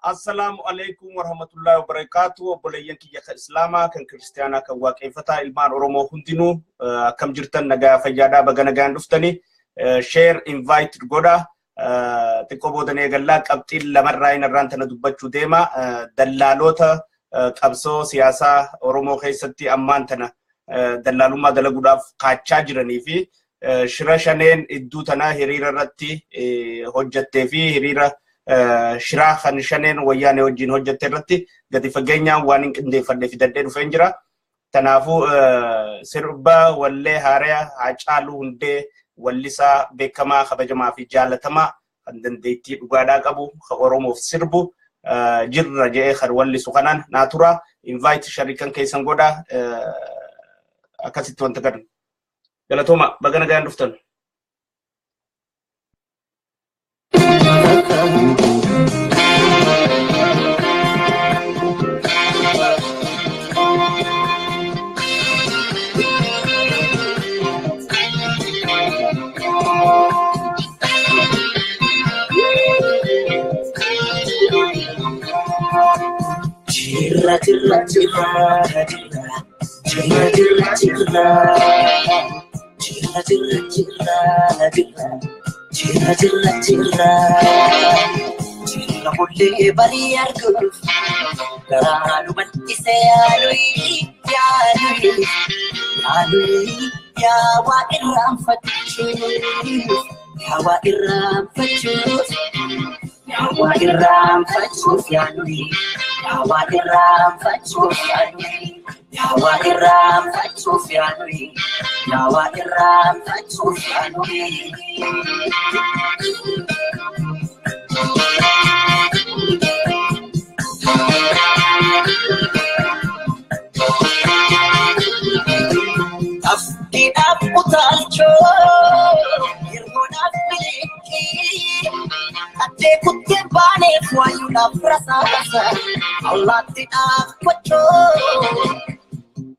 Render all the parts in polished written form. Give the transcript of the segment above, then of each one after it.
Assalamu alaikum warahmatullahi wabarakatuh. Obboleeyyan kiyya kan Islaamaa kan Kiristaanaa kan Waaqeffataa ilmaan Oromoo hundinuu akkam jirtan nagaa fayyaadhaa baga nagaan dhuftanii share invite godha xiqqoo boodan eegallaa qabxiin lamarraa irraan tana dubbachuu deema Dalalootaa qabsoo siyaasaa Oromoo keessatti ammaan tana dallaalummaa dalaguudhaaf kaachaa jiranii fi Shiraa Shanneen iddoo tana hiriira irratti hojjettee fi hiriira Shiraa kan Shanneen wayyaanee wajjin hojjette irratti gadi fageenyaan waan hin qindeeffadhee fidadhee dhufeen jira. Kanaafuu sirba wallee haaraa Haacaaluu Hundee wallisaa beekamaa kabajamaa fi jaalatamaa kan dandeettii dhugaadhaa qabu kan Oromoof sirbu jirra jedhee kan wallisu kanaan naatura invite sharikan keessan godha akkasitti wanta gadhu. Galatooma baga nagaan dhuftan.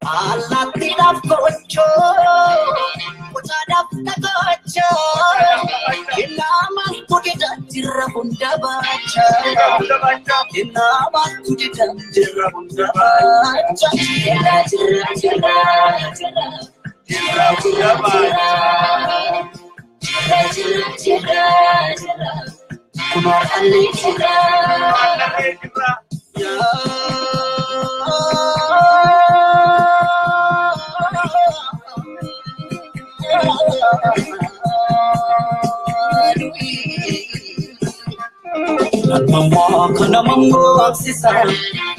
Alatina kocho, kutada kocho. Inama kudida jira bunda bacha. Inama kudida jira bunda bacha. Jira jira jira jira jira jira bacha. Jira jira jira jira. Kumar ali jira. Ya. Mama kana mango aksisa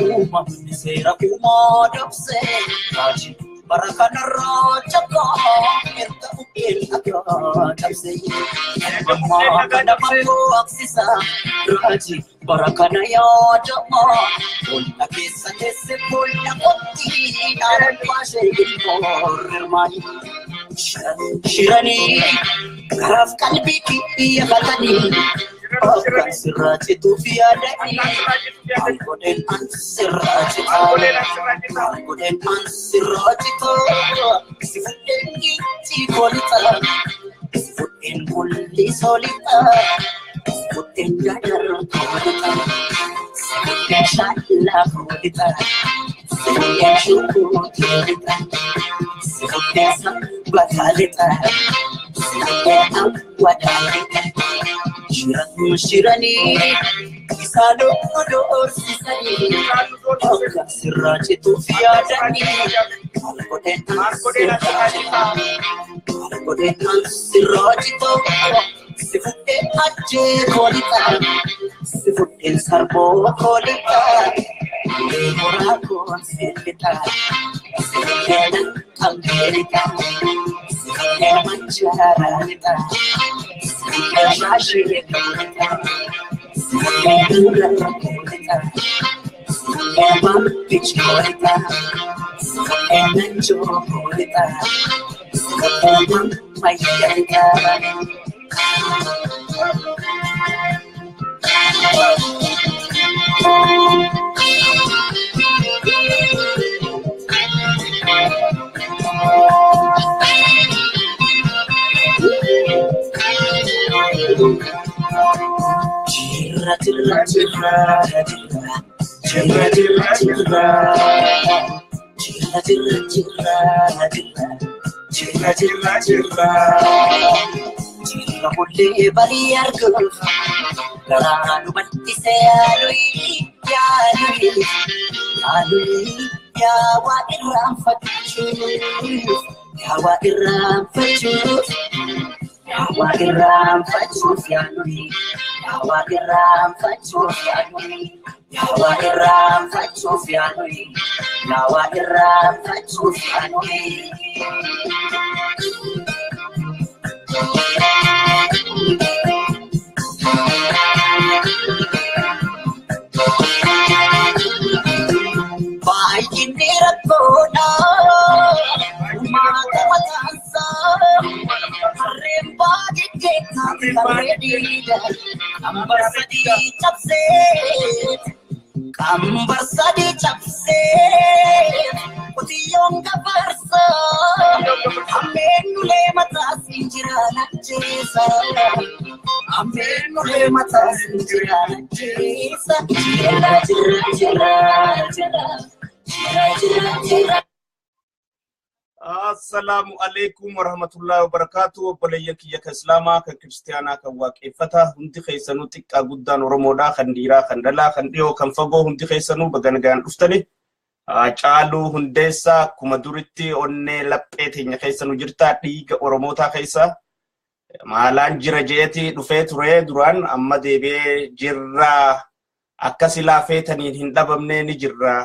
uma misera uma dopse raji barakana roja ko erta ukel akra dopse mama kana mango aksisa raji barakana ya jama ulla kesa kese ulla kotti na pashe gilmor mai shirani karaf kalbi ki ya khatani Sirraji tu fiadani, algoden sirraji tu, algoden sirraji tu. Sifuden gitti kolita, sifuden kulli solita, sifuden gadar kolita, sifuden shalla kolita, sifuden shuku kolita, sifuden sambatalita, sifuden amwadalita. Shirani, Isalo Dor Sisani, Sirraji tu fiadani, Algoden Sirraji tu, Sifuden Aje Kolita, Sifuden Sarbo Kolita, Morako Sifita, Sifuden America, Sifuden Manjarita. Shashi Kolita, Sifuden Kolita, Sifuden Pitch Kolita, Sifuden Jo Kolita, Sifuden Mayarita. Jira jira jira jira jira jira jira jira jira jira jira jira mulle bari argo garanu batti se alui ya wa iram fatu ya wa iram fatu Yawa iram fatu fianui, Yawa iram fatu fianui, Yawa iram fatu fianui, Yawa iram fatu fianui. Bye indira kona, mata matansa. Kambar sadi chapse, putiyong kaparsa, amenule mata sinjirana jesa, amenule mata sinjirana jesa, jira jira jira jira jira jira. Assalamu alaikum warahmatullahi wabarakatuh. Obboleeyyan kiyya ka Islaamaa kan Kiristaanaa kan waaqeffata hundi keessanuu xiqqaa guddaan Oromoodhaa kan dhiiraa kan dhalaa kan dhiyoo kan fagoo hundi keessanuu baga nagaan dhuftani. Caaluu hundeessaa akkuma duritti onnee laphee teenya keessanuu jirtaa dhiiga Oromootaa keessa maalaan jira jeetii dhufee ture duraan amma deebi'ee jirraa akka silaa feetaniin hin dhabamnee ni jirraa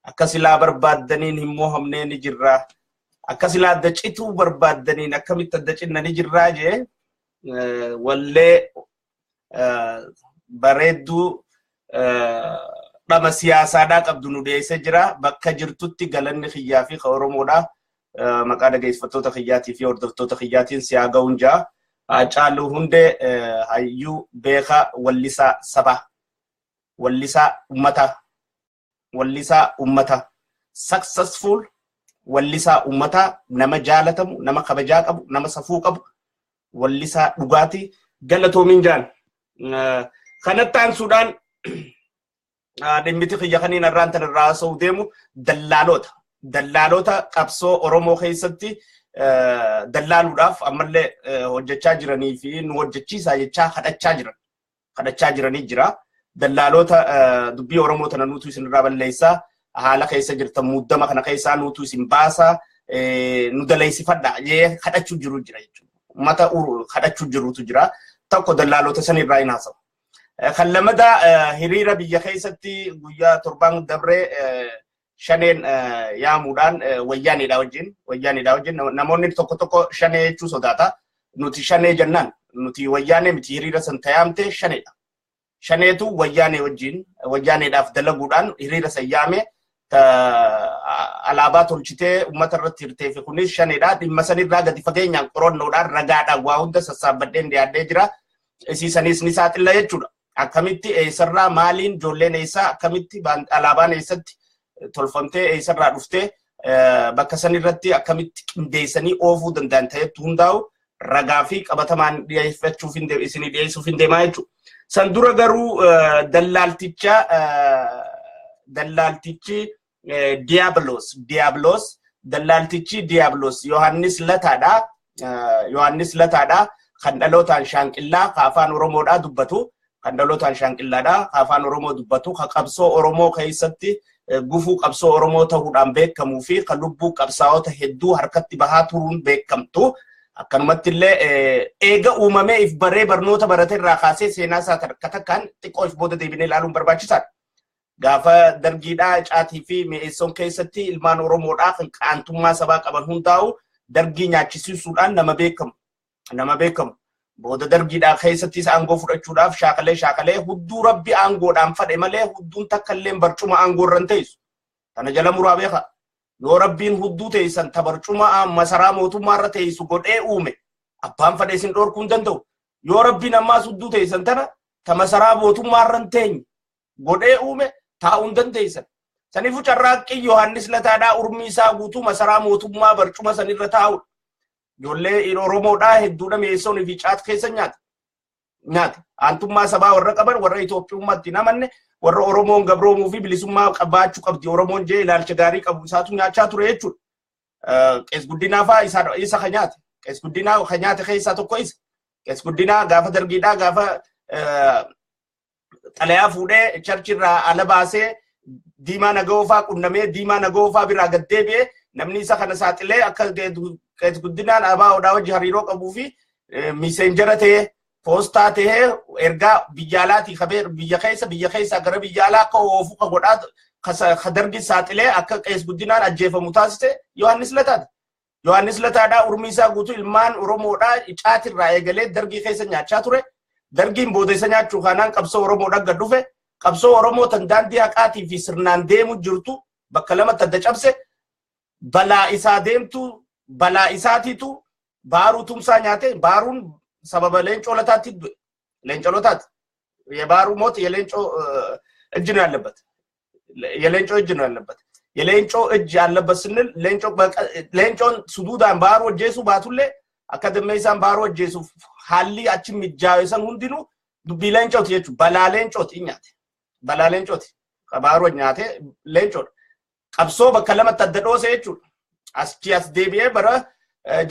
akka silaa barbaaddaniin hin mohamnee ni jirraa. Akkasila dacitu barbaaddaniin akkamitti dacinnani jirraa jee wallee bareedduu dhama siyaasaadhaa qabdu nu dhiyeessee jira bakka jirtutti galanni xiyyaa fi Oromoodhaa maqaa dhageeffattoota xiyyaatii fi hordoftoota xiyyaatiin siyaa ga'uun jaa Caaluu hundee hayyuu beekaa wallisaa sabaa wallisaa ummata successful wallisaa ummata nama jaalatamu nama kabajaa qabu nama safuu qabu wallisaa dhugaati galatoomin jaan kanattaan Suudaan dhimmiti xiyya kaniin irraan tan irraa haasa'u deemu dallaalota qabsoo Oromoo keessatti dallaaluudhaaf ammallee hojjechaa jiranii fi nu hojjechiisaa jechaa kadhachaa jiranii jira dallaalota dubbii Oromoo tana nuutu isin irraa balleessaa haala keessa jirtan muddama kana keessaa nuutu isin baasaa nu daleessifadha jee kadhachuu jiru jira jechuudha ummata kadhachuu jirutu jira tokko dallaalota san irraa hin haasa'u kan lamada hiriira biyya keessatti guyyaa torban dabree Shanneen yaamuudhaan wayyaanidha wajjin namoonni tokko Shannee jechuu sodaata nuti Shannee jennaan nuti wayyaanee miti hiriira san tayaamte Shanneedha Shanneetu wayyaanee wayyaanedhaaf dalaguudhaan hiriira san yaame alaabaa tolchitee ummata irratti hirteef kunis Shanneedha dhimma sanirraa gadi fageenyaan qorannoodhaan ragaadhaan waa hunda sassaabbadheen dhiyaadhee jira isiisanis ni saaxilla jechuudha akkamitti eessarraa maaliin ijoolleen eessaa akkamitti alaabaan eessatti tolfamtee eessarraa dhuftee bakka sanirratti akkamitti qindeessanii oofuu danda'an ta'etti hundaa'u ragaa fi qabatamaan dhiyeeffachuuf isinii dhiyeessuuf hin deemaa jechuudha. San dura garuu dallaaltichi Diiyaabiloos Yohanis Lataadha kan dhalootaan shaanqillaa afaan Oromoodhaa dubbatu kan dhalootaan shaanqillaadhaa afaan Oromoo dubbatu kan qabsoo Oromoo keessatti gufuu qabsoo Oromoo ta'uudhaan beekamuu fi kan lubbuu qabsaa'ota hedduu harkatti bahaa turuun beekamtu akkanumatti illee eega uumamee if baree barnoota barate irraa kaasee seenaa isaa takkaan xiqqoo if booda deebinee ilaaluun barbaachisaadha. Gaafa dargiidhaa caatii fi mi'eessoon keessatti ilmaan Oromoodhaa kan qaantummaa sabaa qaban hundaa'u dargii nyaachisiisuudhaan nama beekamu. Booda dargiidhaa keessatti isa aangoo fudhachuudhaaf shaakalee hudduu rabbi aangoodhaan fadhe malee hudduun takka illee barcuma aangoo irra hin teessu. Kana jala muraa beeka. Yoo rabbiin hudduu teessan tabarcuma masaraa mootummaa irra teessu godhee uume abbaan fadhe isin dhorkuu hin danda'u. Yoo rabbiin ammaas hudduu teessan tana ta masaraa mootummaa irra hin teenye godhee uume taa'uu hin dandeessan. Saniifuu carraaqqii Yohanis Lataadhaa urmii isaa guutuu masaraa mootummaa barcuma sanirra taa'u. Ijoollee Oromoodhaa hedduudha mi'eessoon fi caat keessa nyaate. Aantummaa sabaa warra qaban warra Itoophiyaatti namanne warra Oromoon gabroomuu fi bilisummaa qabaachuu qabdi. Oromoon jee ilaalcha gaarii qabu isaatu nyaachaa ture jechuudha. Qees guddinaa fa'aa isa kan nyaate. Qees guddinaa kan nyaate keessaa tokko isa. Qees guddinaa gaafa dargiidhaa gaafa xalayaa fuudhee charchirraa ala baasee diimaa nagaoofaa qunnamee diimaa nagaoofaa biraa gad deebi'ee namni isa kana saaxilee akka qees guddinaan ABO'dhaa wajji hariiroo qabuu fi miseenjara ta'ee poostaa ta'ee ergaa biyya alaatii qabee biyya keessa gara biyya alaa akka oofu ka godhaa ka dargi saaxilee akka qees guddinaan ajjeefamu taasise Yohanis Lataadha. Yohanis Lataadhaa urmii isaa guutuu ilmaan Oromoodhaa caatirraa eegalee dargii keessa nyaachaa ture. Dargiin booda isa nyaachuu kanaan qabsoo Oromoodhaa gad dhufe. Qabsoo Oromoo tan daandii haqaatii fi sirnaan deemu jirtu bakka lamatti adda cabse balaa isaa deemtu balaa isaatiitu baaruu tumsaa nyaate baaruun sababa leencoo lataatti du'e. Leencoo lataatti. Yebaaruu mooti የሌንጮ እጅ ነው ያለበት የሌንጮ እጅ ነው ያለበት የሌንጮ እጅ ያለበት ስንል ሌንጮን ሱዱዳን ባሩ ወጀሱ ባቱለ አካደሚሳን ባሩ ወጀሱ ሃሊ አችም ይጃየሰን ሁንዲኑ ዱቢ ሌንጮት የቹ በላ ሌንጮት ይኛት በላ ሌንጮት ከባሩ ኛቴ ሌንጮ ቀብሶ በከለመት ተደዶሰ የቹ አስኪያስ ዴቢዬ በረ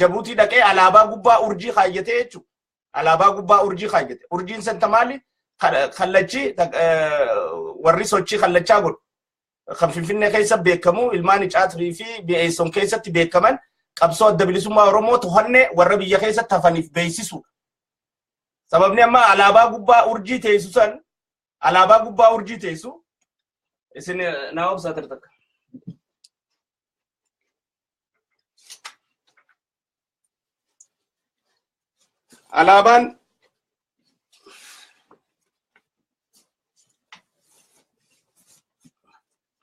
ጀቡቲ ደቄ አላባ ጉባ ኡርጂ ካየቴ የቹ አላባ ጉባ ኡርጂ ካየቴ ኡርጂን ሰንተማሊ خلتشي وريسوتشي خلتشا قول خمفينفين كيسة بيكمو الماني جاتري في بيسون كيسة بيكمان قبصو الدبلسو ما رمو تهني وربي كيسة تفنيف بيسيسو سببني أما علابا قبا أرجي تيسو سن علابا قبا أرجي تيسو اسن ناوب ساترتك علابان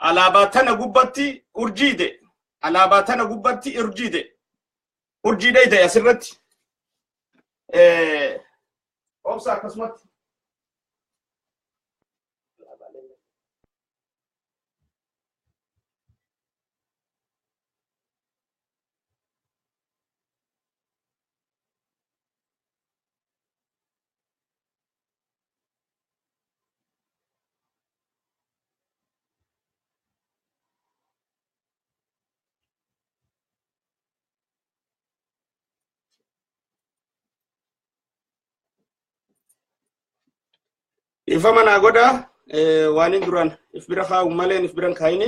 alabatana gubbatti urjide alabatana gubbatti urjide ide asirratti obsa kasmat ifamana goda wani duran ifbira kha umalen ifbiran kaini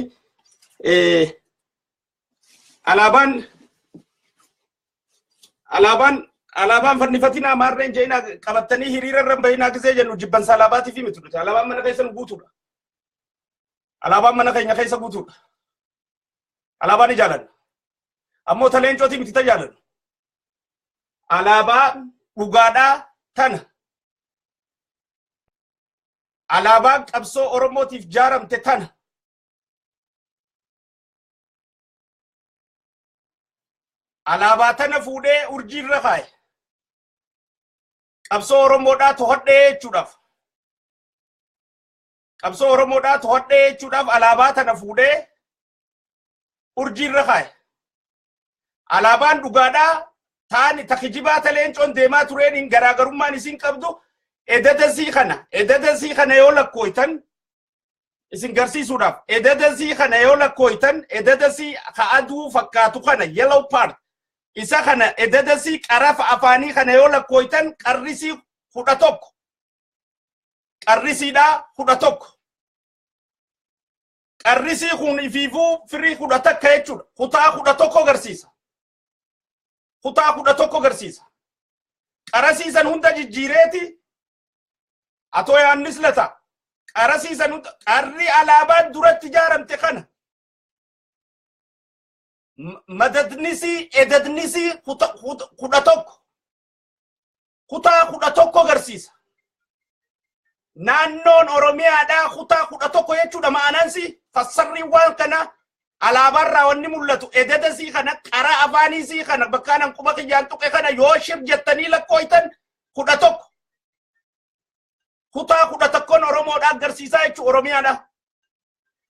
alaban fannifatina marren jeena qabatani hiriirarran bayina gisee jennu jibban salabaati fi mitudute alaban mana keessa guutuudha alaban mana keenya keessa guutuudha alaban ijaalan ammoo taleencooti miti tajaalan alaba dhugaadhaa tana alaba qabsoo oromootiif jaaramte tana alaba tana fuudhee urjiirra kaaye qabsoo oromoodhaa to'adhee jechuudhaaf qabsoo oromoodhaa to'adhee jechuudhaaf alaba tana fuudhee urjiirra kaaye alabaan dhugaadhaa taani takijibaa taleencoon deemaa tureen garaagarummaan isin qabdu ededasii kana yoo lakkooytan isin garsiisuudhaaf ededasii kana yoo lakkooytan ededasii ka aduu fakkaatu kana yellow part isa kana ededasii qarafa afaanii kana yoo lakkooytan qarrisii 11 qarrisiidhaa 11 qarrisii kun ifiifuu firii 11 jechuudha kutaa 11 garsiisa kutaa 11 garsiisa qarasiisan hunda jijjiireeti atoo Yohanis lata qarasiisan hunda qarri alaabaan duratti jaaramte kana madadnisi edadnisi 11 kutaa 11 garsiisa naannoon oromiyaadhaa kutaa 11 jechuudha ma'anansi fassarri waan kana alaabarraa wanni mul'atu ededasii kana qara afaaniisii kana bakkaanan quba qiyyaan tuqe kana yoo shir jettanii lakkooytan 11 kutaa 11 oromoodhaa agarsiisaa jechuu oromiyaadha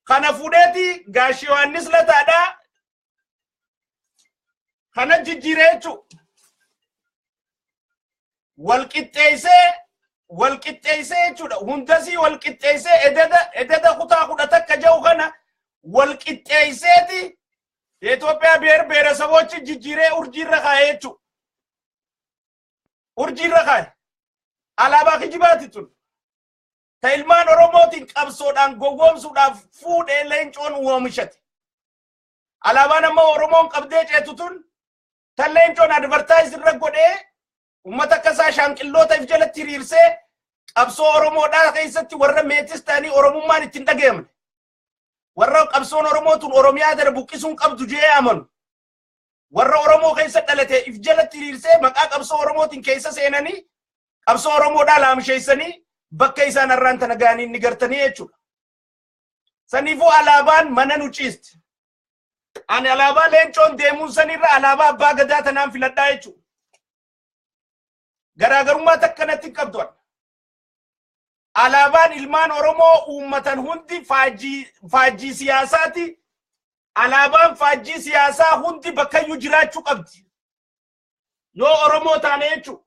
kana fuudheeti gaashii Yohanis lataadhaa kana jijjiiree jechuu walqixxeessee jechuudha hundasii walqixxeessee ededa kutaa 11 jau kana walqixxeesseeti Itoophiyaa ብሔረሰቦች jijjiiree urjiirra kaa'ee jechuudha urjiirra kaa'e alaabaa kijibaati tun ta ilmaan oromootiin qabsoodhaan gowwoomsuudhaaf fuudhee leencoon oomishate alaabaan ammoo oromoon qabdee ceetu tun ta leencoon advertise irra godhee ummata akkasaa shaanqilloota if jalatti hiriirsee qabsoo oromoodhaa keessatti warra meetistaanii oromummaan ittiin dhaga'amne warra qabsoon oromootun oromiyaa dara buqqisuun qabdu jee amanu warra oromoo keessa dhalate if jalatti hiriirsee maqaa qabsoo oromootiin keessa seenanii qabsoo oromoodhaa laamsheessanii bakka isaan arraan tana gaanii ni gartanii jechuudha saniifuu alaabaan mana nu ciisti ani alaabaa leencoon deemuun sanirra alaabaa abbaa gadaa tanaan filadhaa jechuudha garaagarummaa takkanatti qabdu alaabaan ilmaan oromoo uummatan hundi faajii siyaasaati alaabaan faajii siyaasaa hundi bakkayyuu jiraachuu qabdi yoo oromoo taane jechuudha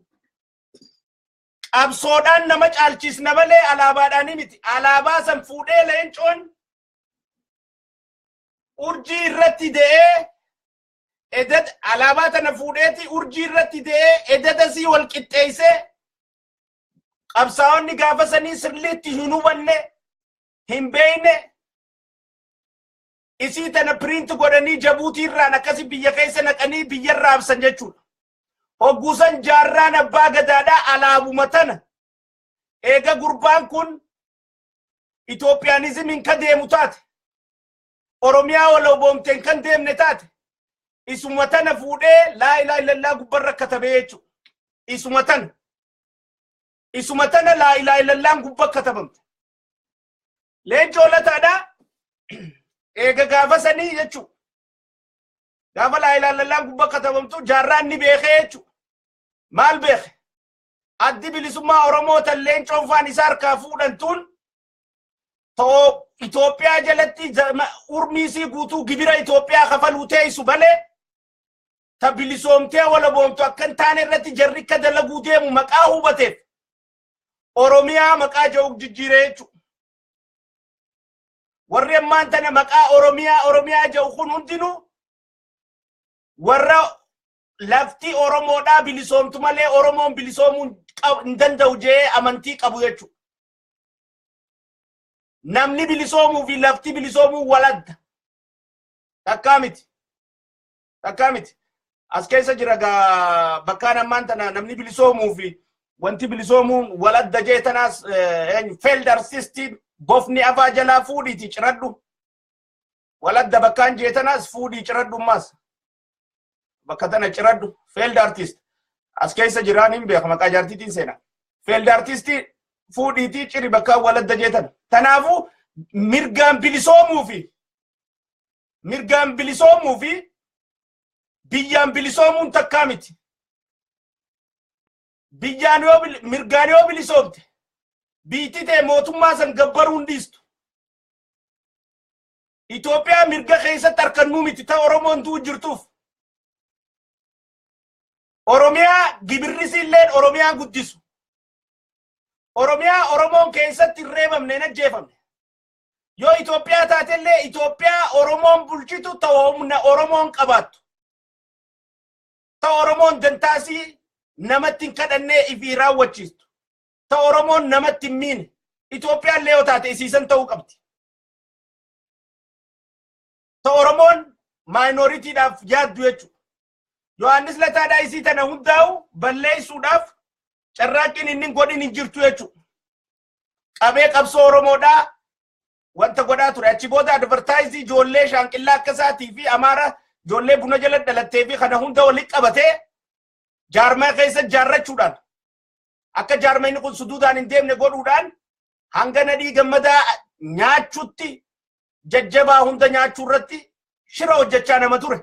qabsoodhaan nama caalchisna malee alaabaadhaan miti alaabaa san fuudhee leencoon urjii irratti de'ee eded alaabaa tana fuudheeti urjii irratti de'ee ededasii walqixxeessee qabsaa'onni gaafa sanii sirriitti hin hubanne hin beekne isii tana print godhanii Jabuutii irraan akkasi biyya keessa naqanii biyyarraa absan jechuudha hogguusan jaarraan abbaa gadaadhaa alaabuma tana eega gurbaan kun Itoophiyaanizimiin ka deemu taate oromiyaa waloboomteen kan deemne taate isuma tana fuudhee laa ilaaha illallah gubbarra katabee jechuudha isuma tana laa ilaaha illallah gubba katabamte leencoo lataadhaa eega gaafa sanii jechuudha gaafa laa ilaaha illallah gubba katabamtu jaarraan ni beekee jechuudha maal beeke addi bilisummaa oromoo tan leencoon faan isaa harkaa fuudhantuun ta'oo Itoophiyaa jalatti urmiisii guutuu gibira Itoophiyaa kafaluu teessu malee ta bilisoomtee walaboomtu akkan taane irratti jarri akka dalaguu deemu maqaa hubateef oromiyaa maqaa ja'uuf jijjiiree jechuudha warri ammaan tana maqaa oromiyaa ja'u kun hundinuu warra lafti oromoodhaa bilisoomtu malee oromoon bilisoomuu hin danda'u jee amantii qabu jechuudha namni bilisoomu fi lafti bilisoomu waladda takkamiti as keessa jira ga bakkaan ammaan tana namni bilisoomu fi wanti bilisoomuun waladda jeetanaas felder system bofni afaa jalaa fuudhiiti ciradhu waladda bakkaan jeetanaas fuudhii ciradhu mas bakka tana ciradhu field artist as keessa jiraan hin beekama maqaa jaartiitiin seena field artist fuudhiitii ciri bakkaan waladda jeetan tanaafu mirgaan bilisoomu fi biyyaan bilisoomuun takkaa miti biyyaan yoo mirgaan yoo bilisoomte biitti ta'e mootummaa san gabbaruun dhiistu Itoophiyaa mirga keessatti harkannuu miti ta Oromoon tuu jirtuuf Oromiyaa gibirrisiilleen Oromiyaa guddisu Oromiyaa Oromoon keessatti reebamne hin ajjeefamne yoo Itoophiyaa taatellee Itoophiyaa Oromoon bulchitu ta humna Oromoon qabaattu ta Oromoon dantaasii namatti hin kadhannee ifii raawwachiistu ta Oromoon namatti hin miine Itoophiyaan lee yoo taate isiisan ta'uu qabdi ta Oromoon minoritiidhaaf yaaddu jechuudha Yohanis lataadhaa isii tana hundaa'u balleessuudhaaf carraaqqiin inni godhin hin jirtu jechuudha qabee qabsoo Oromoodhaa wanta godhaa ture achi booda advertaayizii ijoollee shaanqillaa akkasaatii fi Amaara ijoollee buna jala dhalattee fi kana hunda walitti qabatee jaarmaa keessa jaarrachuudhaan akka jaarmayni kun suduudhaan hin deemne godhuudhaan hanga nadhii gammadaa nyaachuutti jajjabaa hunda nyaachuu irratti shira hojjechaa nama ture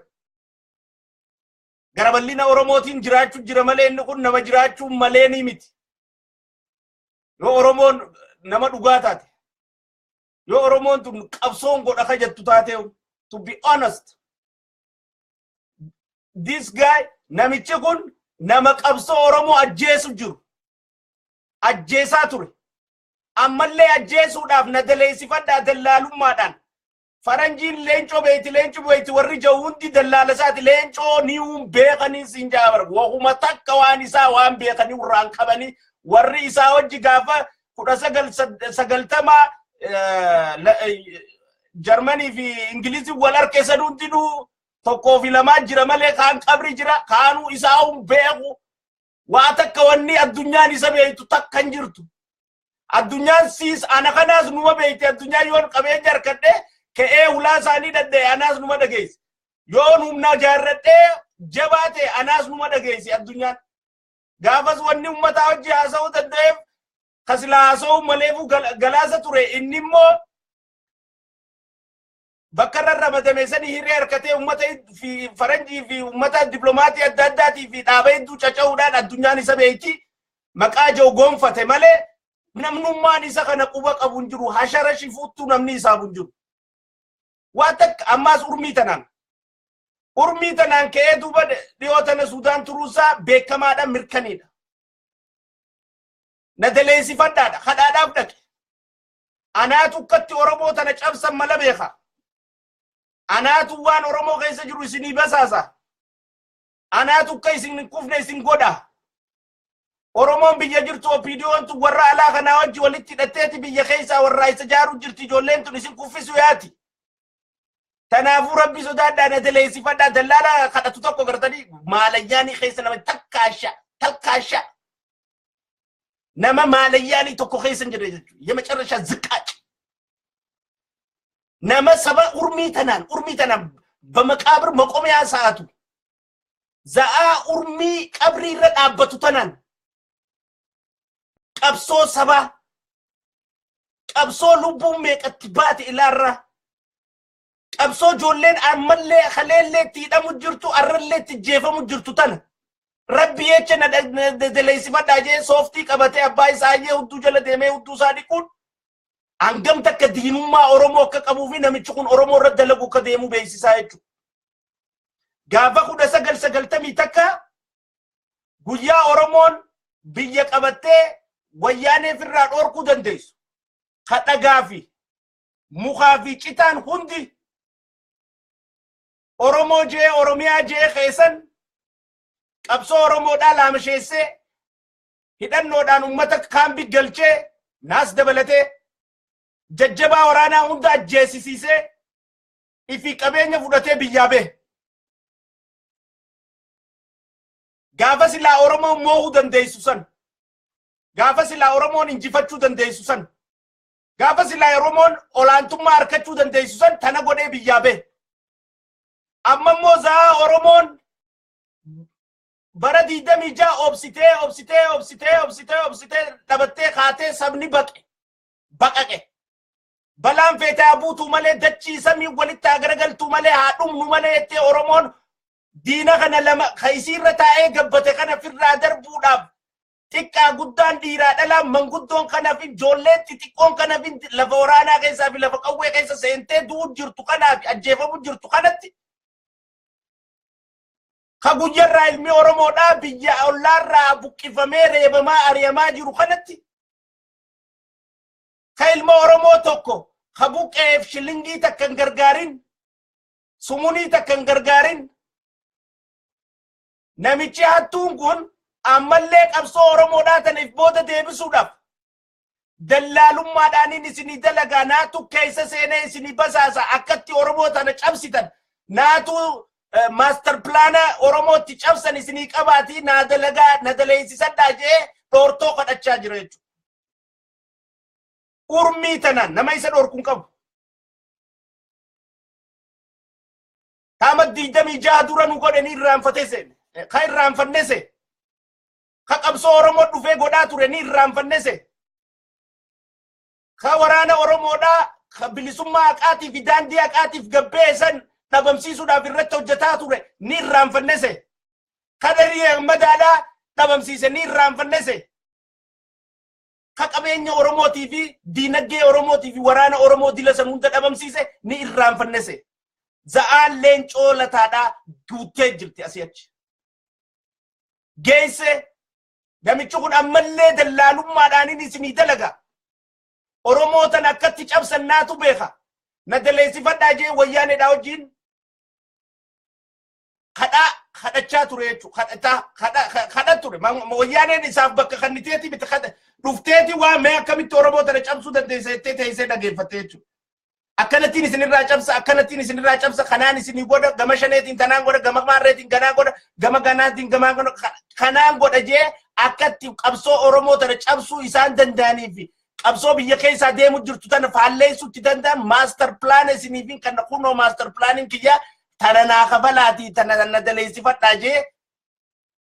garaballina Oromootiin jiraachuu jira malee inni kun nama jiraachuu malee ni miti yoo Oromoon nama dhugaa taate yoo Oromoon tun qabsoon godha kajattu taate to be honest this guy namichi kun nama qabsoo Oromoo ajjeesu jiru ajjeesaa ture ammallee ajjeesuudhaaf na daleessifadhaa dallaalummaadhaan faranjiin leencoo beeyti warri jawundi dallaalasaati leencoo ni'uun beekanii siin jaabar wahuma takka waan isaa waan beekanii urraan qabanii warri isaa hojii gaafa 1990 Jarmanii fi Ingilizii wal harkeessan hundinuu tokkoo fi lamaa jira malee kaan qabri jira kaanuu isaa beeku waa takka wanni addunyaan isa beeytu takka hin jirtu addunyaan siis ana kanaas numa beeyti addunyaan yoon qabeenya harkadhee ka'ee hulaa isaanii dadhee anaas numa dhageessi yoon humna jaarradhee jabaate anaas numa dhageessi addunyaan gaafas wanni ummataa hojii haasa'uu danda'eef kasila haasa'uu maleefu galaasa ture inni immoo bakka rarramadame sanii hirree harkatee ummata fi faranjii fi ummata diplomaatii adda addaatii fi dhaaba hedduu caca'uudhaan addunyaan isa beeyti maqaa joo gonfate malee namnummaan isa kana quba qabu hin jiru hashara shifuuttuu namni isaaf hin jiru waan takka ammaas urmii tanaan ka'ee duuba dhiyoo tana Suudaan turuusaa beekamaadhaan mirkaniidha na daleessifadhaadha kadhaadhaaf dhaqe anaatu akkatti Oromoo tana cabsan mala beeka anaatu waan Oromoo keessa jiru isinii basaasa anaatu akka isin kufne isin godha Oromoon biyya jirtu opiidiyoon tun warra alaa kanaa wajji walitti hidhatteeti biyya keessaa warraa isa jaaru jirti ijoolleen tun isin kuffisu yaati tanaafuu rabbi sodaadhaa na daleessifadhaa dallaala kadhatu tokko gartanii maalayyaanii keessa nama talkaasha nama maalayyaanii tokko keessa hin jirre jechuudha የመጨረሻ ዝቃጭ nama saba urmii tanaan በመቃብር መቆሚያ ሰዓቱ za'a urmii qabrii irra dhaabbatu tanaan qabsoo saba qabsoo lubbuun meeqatti baate ilaarra qabsoo ijoolleen ammallee haleelleetti hidhamu jirtu arralleetti jeefamu jirtu tana rabbi jecha na daleessifadhaa jee sooftii qabatee abbaa isaayyee hudduu jala deemee hudduu isaa dhiquun hangam takka diinummaa Oromoo akka qabuu fi namichi kun Oromoo irra dalagu akka deemu beeksisaa jechuudha. Gaafa 1990 takka guyyaa Oromoon biyya qabattee wayyaanee firraa dhoorkuu dandeessu. Kadhagaa fi mukaa fi citaan hundi Oromoo jee Oromiyaa jee keessan qabsoo Oromoodhaa laamasheessee hidhannoodhaan uummata kaambii galchee naas dabalatee jajjabaa waraanaa hunda ajjeesisiisee ifi qabeenya fudhatee biyyaa bee. Gaafa silaa Oromoon moo'uu dandeessu san. Gaafa silaa Oromoon injifachuu dandeessu san. Gaafa silaa Oromoon olaantummaa harkachuu dandeessu san tana godhee biyyaa bee. Amma immoo zaa Oromoon bara 26 obsitee dhabattee kaatee sabni baqaqe. Balaan feetaa buutuu malee dachii samii walitti agaragaltuu malee haadhumnu malee itti Oromoon diina kana lama kaisiirra taa'ee gabbate kana firraa darbuudhaaf xiqqaa guddaan dhiiraa dhalaan manguddoon kanaaf ijoollee xixiqqoon kanaaf lafa waraanaa keessaa fi lafa qawwee keessa seentee du'uu jirtu kanaaf ajjeefamuu jirtu kanatti ka guyyarraa ilmi Oromoodhaa biyya ollaarraa buqqifamee reebamaa ari'amaa jiru kanatti ka ilma Oromoo tokko ka buqqeef shilingii takkan gargaarin sumunii takkan gargaarin namichi hattuun kun ammallee qabsoo Oromoodhaa taniif booda deebisuudhaaf dallaalummaadhaan isinii dalagaa naatu keessa seenee isinii basaasa akkatti Oromoo tana cabsitan naatu master plana Oromootti cabsan isinii qabaatii naa dalagaa na daleessisadhaa jee dhoortoo kadhachaa jira jechuudha. Urmii tanan nama isa dhorkuun qabu. Taama 26 dura nu godhanii irraanfatee seene. Ka irraanfannese. Ka qabsoo Oromoo dhufee godhaa ture ni irraanfannese. Ka waraana Oromoodhaa ka bilisummaa haqaatiif fi daandii haqaatiif gabbeessan dhabamsiisuudhaaf irratti hojjetaa ture ni irraanfannese. Ka darii madaadhaa dhabamsiise ni irraanfannese. Ka qabeenya Oromootii fi diinagdee Oromootii fi waraana Oromoo dila san hunda dhabamsiise ni irraanfannese. Za'aan leencoo lataadhaa guuttee jirti asii achi. Geesse namichi kun ammallee dallaalummaadhaan isinii dalaga. Oromoo tan akkatti cabsan naatu beeka. Na daleessifadhaa jee wayyaaneedhaa wajjin kadhachaa ture jechuudha. Kadha ture. Wayyaaneen isaaf bakka kanniteeti biti dhufteeti waa mee akkamitti Oromoo tana cabsuu dandeessa jettee teessee dhageeffattee jechuudha. Akkanattiin isinirraa cabsa, akkanattiin isinirraa cabsa, kanaan isinii godha, gama shaneetiin tanaan godha, gama maarreetiin kanaan godha, gama ganaatiin gamaan godha, kanaan godha jee akkatti qabsoo Oromoo tana cabsuu isaan danda'aniifi qabsoo biyya keessaa deemu jirtu tana faalleessuutti danda'an master plan isiniifin kan kunoo master planin kiyya tana naa kabalaatii tana na daleessifadhaa jee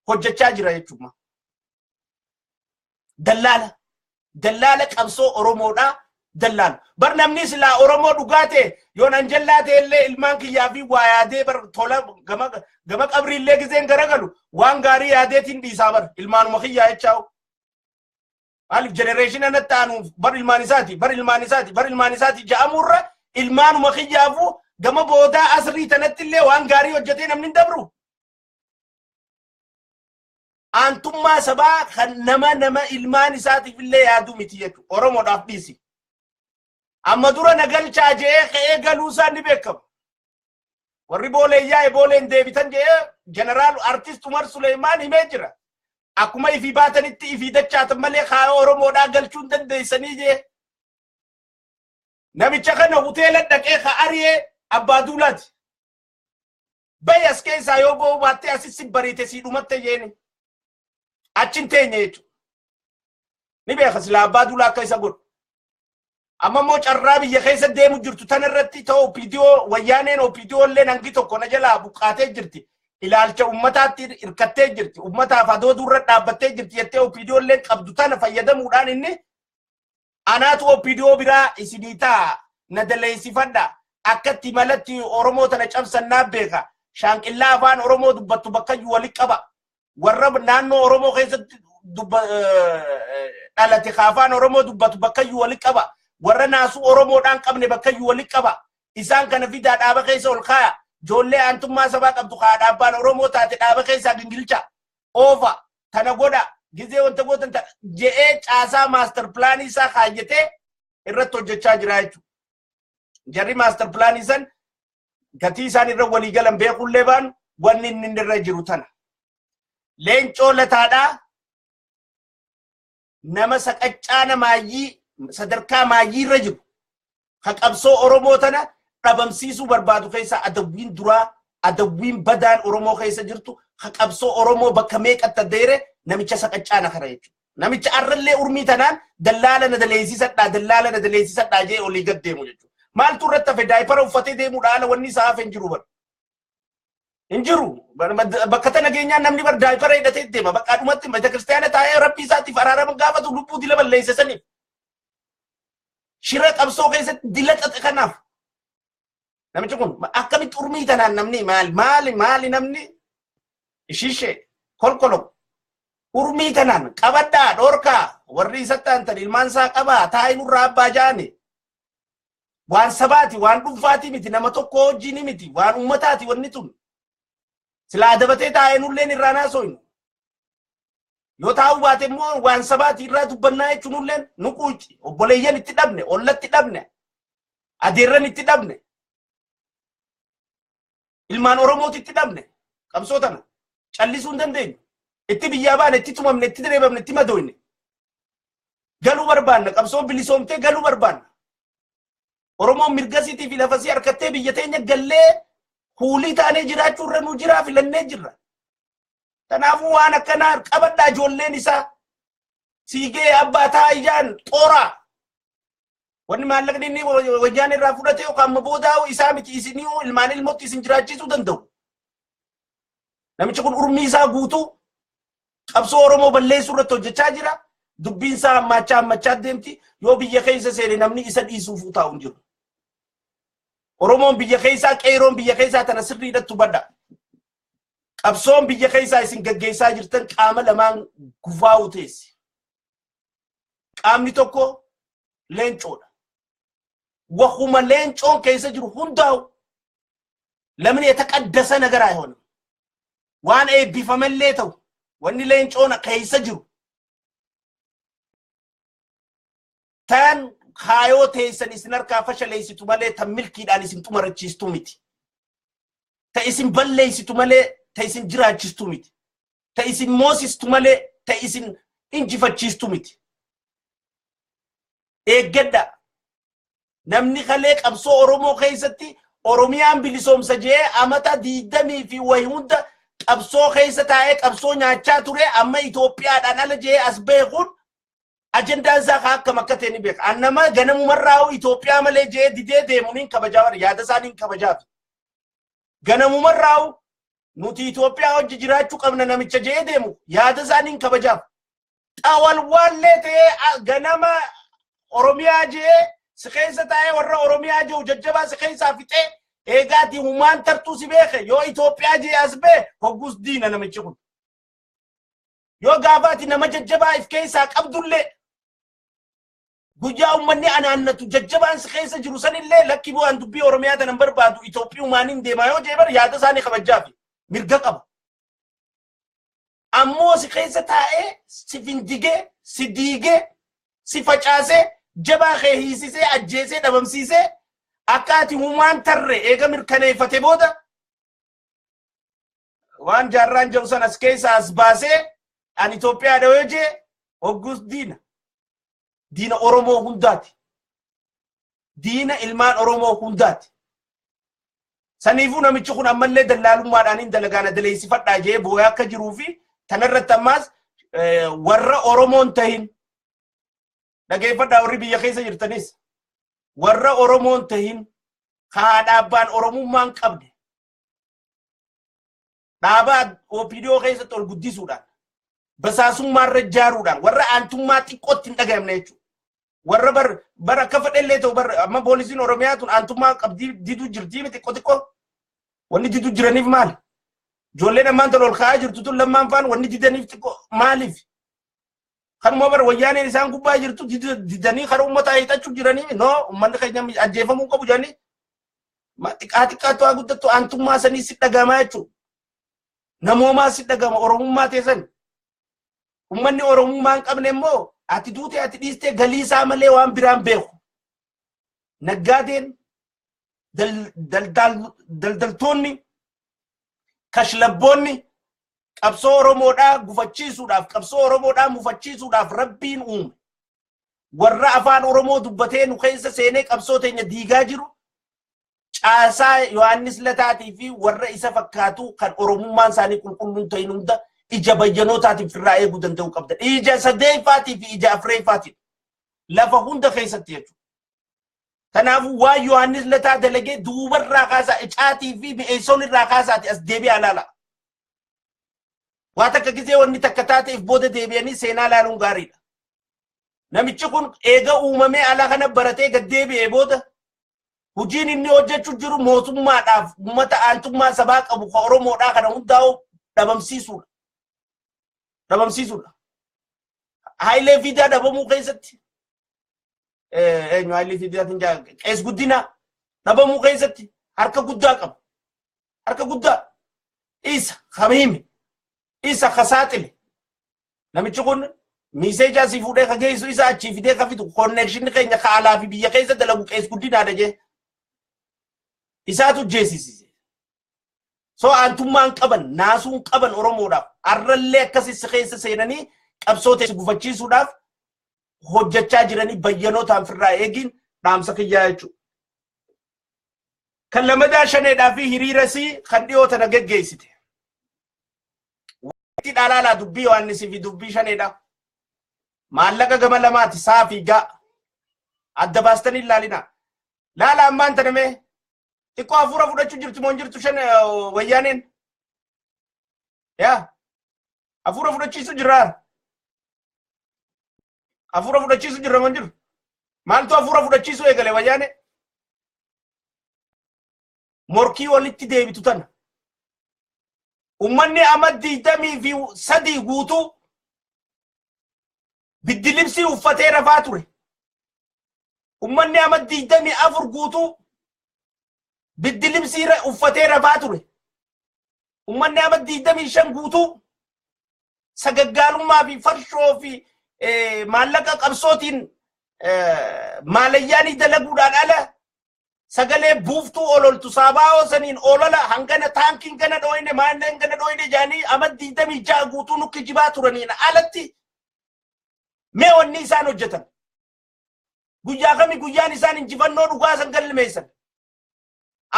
hojjechaa jira jechuudha. Dallaala qabsoo Oromoodhaa dallaan bar namni silaa Oromoo dhugaate yoon anjallaate illee ilmaan kiyyaa fi waa yaadee bar tola gama qabrii illee gizeen garagalu waan gaarii yaadeetiin dhiisaa bar ilmaanuma kiyyaa jechaa'u. Alif generation anatti aanuuf bar ilmaan isaati ja'amurra ilmaanuma kiyyaafu gama boodaa asrii tanatti illee waan gaarii hojjetee namni hin dabru. Antummaa sabaa kan nama ilmaan isaatiif illee yaadu miti jechuudha. Oromoodhaaf dhiisi. Amma dura nagalchaa jee ka'ee galuusaa ni beekama. Warri booleeyyaa booleen deebitan jee jeneraal artist Umar Suleymaan himee jira. Akkuma ifii baatanitti ifii dachaatan malee kaa Oromoodhaa galchuun dandeessanii jee. Namicha kana hoteela dhaqee ka ariyee abbaa duulaati. Bayas keessaa yoo boo baattee asisi bariite sii dhumatte jeeni. Achin teenye jechuudha. Ni beeka silaa abbaa duulaa akka isa godhu. Amma moo carraa biyya keessa deemu jirtu tan irratti ta'u OPDO wayyaaneen OPDO illee hangi tokko na jalaa buqqaatee jirti. Ilaalcha ummataatti hirkattee jirti. Ummataaf adoo durra dhaabbattee jirti jettee OPDO illee qabdu tana fayyadamuudhaan inni anaatu OPDO biraa isinii ta'a na daleessifadha. Akkatti malatti Oromoo tana cabsannaa beeka. Shaanqillaa afaan Oromoo dubbattu bakkayyuu walitti qaba. Warra naannoo Oromoo keessatti dhalate afaan Oromoo dubbatu bakkayyuu walitti qaba. Warra naasuu Oromoodhaan qabne bakkayyuu walitti qaba. Isaan kana fidaa dhaaba keessa ol kaaya. Joollee antummaa sabaa qabdu kaa dhaabbaan Oromoo taate dhaaba keessaa gingilcha. Oofa tana godha gizee wanta gootan je'ee caasaa master plan isaa kaayyatee irratti hojjechaa jira jechuudha. Jarri master plan san gatii isaan irra walii galan beekullee baanu wanni inni irra jiru tana. Leencoo lataadhaa nama saqaccaa namaayyii sadarkaa maayyii irra jiru qabsoo Oromoo tana dhabamsiisuu barbaadu keessa adawwiin duraa adawwiin badaan Oromoo keessa jirtu qabsoo Oromoo bakka meeqatti deere namicha saqachaana kana jechuudha. Namicha arrallee urmii tanaan dallaala na daleessisadhaa jee olii gad deemu jechuudha. Maaltu irratti hafe daayipara uffatee deemuudha haala wanni isaa hafe hin jiru bara. Hin jiru. Bakka tana geenyaan namni bara daayipara hidhatee deema. Bakka dhumatti beeta kiristaana taa'ee rabbii isaatiif araarama gaafatu lubbuu dila balleesse saniif. Shira qabsoo keessatti dila xaxe kanaaf. Namichi kun akkamitti urmii tanaan namni maali namni ishishee kolkoloo. Urmii tanaan qabaddaa dhorkaa warri isatti aantan ilmaan isaa qabaa taa'in irraa abbaa jaane waan sabaati waan dhuunfaati miti nama tokko wajjin miti waan ummataati wanni tun silaa dabatee taa'in ulleen irraa naasoin yoo taa'u baate immoo waan sabaati irraa dubbannaa jechuun ulleen nuquuci obboleeyyan itti dhabne ollatti dhabne adeerran itti dhabne ilmaan Oromooti itti dhabne qabsoo tana callisuu hin dandeenyu. Itti biyyaa baane itti tumamne itti deebamne itti madoyne galuu barbaanna qabsoon bilisoomtee galuu barbaanna Oromoon mirgasiitii fi lafasii harkattee biyya teenya gallee huulii taanee jiraachuu irra nu jiraa filannee jirra. Kanaafuu waan akkanaa qabadhaa ijoolleen isaa siigee abbaa taa'ijaan xooraa wanni maallaqni inni wajjaan irraa fudhate yookaan boodaa'u isaa miti isinii ilmaan ilmootti isin jiraachisuu danda'u. Namichi kun urmii isaa guutuu qabsoo Oromoo balleessuu irratti hojjechaa jira. Dubbiin isaa hammachaa deemti. Yoo biyya keessa seene namni isa dhiisuuf taa'u hin jiru. Oromoon biyya keessaa qeeroon biyya keessaa tana sirriidhattu badda. Qabsoon biyya keessaa isin gaggeessaa jirtan qaama lamaan gufaa'u teessi. Qaamni tokko leencoodha. Wahuma leencoon keessa jiru hundaa'u lamni የተቀደሰ ነገር አይሆንም. waan eebbifamallee ta'u wanni leencoon keessa jiru tan kaayoo teessan isin harkaa fashaleessitu malee tan milkiidhaan isin xumurachiistu miti. Ta isin balleessitu malee ta isin jiraachistu miti. Ta isin moosistu malee ta isin injifachiistu miti. Eeggadha. Namni kalee qabsoo Oromoo keessatti Oromiyaan bilisoomsa jee amata 20 fi wayi hunda qabsoo keessa taa'ee qabsoo nyaachaa ture amma Itoophiyaadhaan ala jee as beekuun ajendaan isaa akka makkatee ni beeka. Annama ganamumarraa Itoophiyaa malee jee didee deemuun kabajaa yaada isaanii kabajaaf. Ganamumarraa nuti Itoophiyaa hojii jiraachuu qabna namicha jee deemu yaada isaanii kabajaaf. Xawalwallee ta'ee ganama Oromiyaa jee سخيسة تاعي ورا أوروميا جو ججبا سخيسة في تي إيجاتي همان ترتو سبيخ يو إثيوبيا جي أسبه هوجوس دين أنا متشكون يو غاباتي نما ججبا إفكيسا عبدالله بجاو مني أنا تججبا سخيسة جروسان اللي لكي بو أندو بي أوروميا تنمبر بادو إثيوبيا ومانين ديمايو جيبر يادا ساني خبجافي مرقاقب أمو سخيسة تاعي سفندقه سديقه سفجاسه جبا خيسيسه اجيسه دبمسيسه اكاتي همان تر ايغا مركنيفته بودا وان جاران جوسن اسكيسا اسباسه ان ايثيوبيا دوجه اوغوس دين اورومو هونداتي دين المان اورومو هونداتي سنيفو نمچ خون امله دلالو مادانين دلغانا دليسي فدا جي بويا كجروفي تنرتماس ور اورومون تهين Dhaggeeffadhaa warri biyya keessa jirtanis warra Oromoon tahin dhaabaan Oromummaan qabde dhaabaa OPDO keessatti ol guddisuudhaan basaasummaarra ijaaruudhaan warra aantummaa xiqqootti hin dhaga'amne jechuudha. Warra bara akka fedhellee ta'u amma poolisiin Oromiyaa tun aantummaa qabdii diduu jirtii miti xiqqoo wanni diduu jiraniif maali? Ijoolleen ammaan tol ol kaa'aa jirtu tun lammaan faan wanni didaniif xiqqoo maaliif? kan mobar wayyaaneen isaan gubbaa jirtu didanii kara ummataa hiixachuu jiranii no ummanni keenya ajjeefamuu qabu jedhanii xiqqaatu haa guddattu aantummaa sanii si dhagamaa jechuudha. Namoomaa si dhagama Oromummaa teessan. Ummanni Oromummaa hin qabne immoo ati duute ati dhiistee galii isaa malee waan biraan beeku. Naggaadeen daldaltoonni kashlabboonni qabsoo Oromoodhaa gufachiisuudhaaf qabsoo Oromoodhaa mufachiisuudhaaf rabbiin uume warra afaan Oromoo dubbatee nu keessa seenee qabsoo teenya diigaa jiru caasaa Yohanis Lataatii fi warra isa fakkaatu kan Oromummaan isaanii qulqulluun ta'in hunda ija bayyanootaatiif irraa eeguu danda'u qabda. Ija sadeeffaatii fi ija afreeffaatii lafa hunda keessatti jechuudha. Kanaafuu waan Yohanis Lataa dalagee duubarraa kaasaa icaatii fi mi'eessoon irraa kaasaati as deebi'aa ilaala. Waa takka gisee wanni takka taateef booda deebi'anii seenaa ilaaluun gaariidha. Namichi kun eega uumamee alaa kana baratee gad deebi'ee booda hojiin inni hojjechuu jiru mootummaadhaaf uummata aantummaa sabaa qabu ka Oromoodhaa kana hundaa'u dhabamsiisuudha. Dhabamsiisuudha. Haayilee Fiidaa dhabamuu keessatti Haayilee Fiidaatiin qees guddina dhabamuu keessatti harka guddaa qaba. Harka guddaa isa kamiime isa kasaaxile namichi kun miiseejaa si fuudhee ka geessu isa achii fidee ka fitu konnekshinni keenya ka alaa fi biyya keessa dalagu qees guddinaadha jee isaatu jeesisise. So aantummaan qaban naasuun qaban Oromoodhaaf arrallee akkasii keessa seenanii qabsoo teessi gufachiisuudhaaf hojjechaa jiranii bayyanootaan firraa eegin dhaamsa kiyyaa jechuudha. Kan lamadaa Shaneedhaa fi Hiriirasii kan dhiyoota na geggeessite. Wanti Dalalootaa dubbii Yohanisii fi dubbii Shaneedhaa. Maallaqa gama lamaati saa fi gaa adda baastanii ilaalina. Laala ammaan tanamee xiqqoo hafuura fudhachuu jirtu moo jirtu shan wayyaaneen? Yaa hafuura fudhachiisu jirraa? Hafuura fudhachiisu jirra moo jiru? Maaltu hafuura fudhachiisu eegale wayyaane? Morkii walitti deebitu tana. Ummanni amma 23 guutuu biddilibsii uffatee rafaa ture. Ummanni amma 24 guutuu biddilibsii uffatee rafaa ture. Ummanni amma 25 guutuu sagaggaalummaa fi farshoo fi maallaqa qabsootiin maalayyaanii dalaguudhaan ala sagalee buuftuu ololtu saabaa saniin olola hangana taankiin gana dhoyne maanneen gana dhoyne jaanii amma 26 guutuu nukki jibaa turaniin alatti mee wanni isaan hojjetan guyyaa kami guyyaan isaan injifannoo dhugaa san galmeessan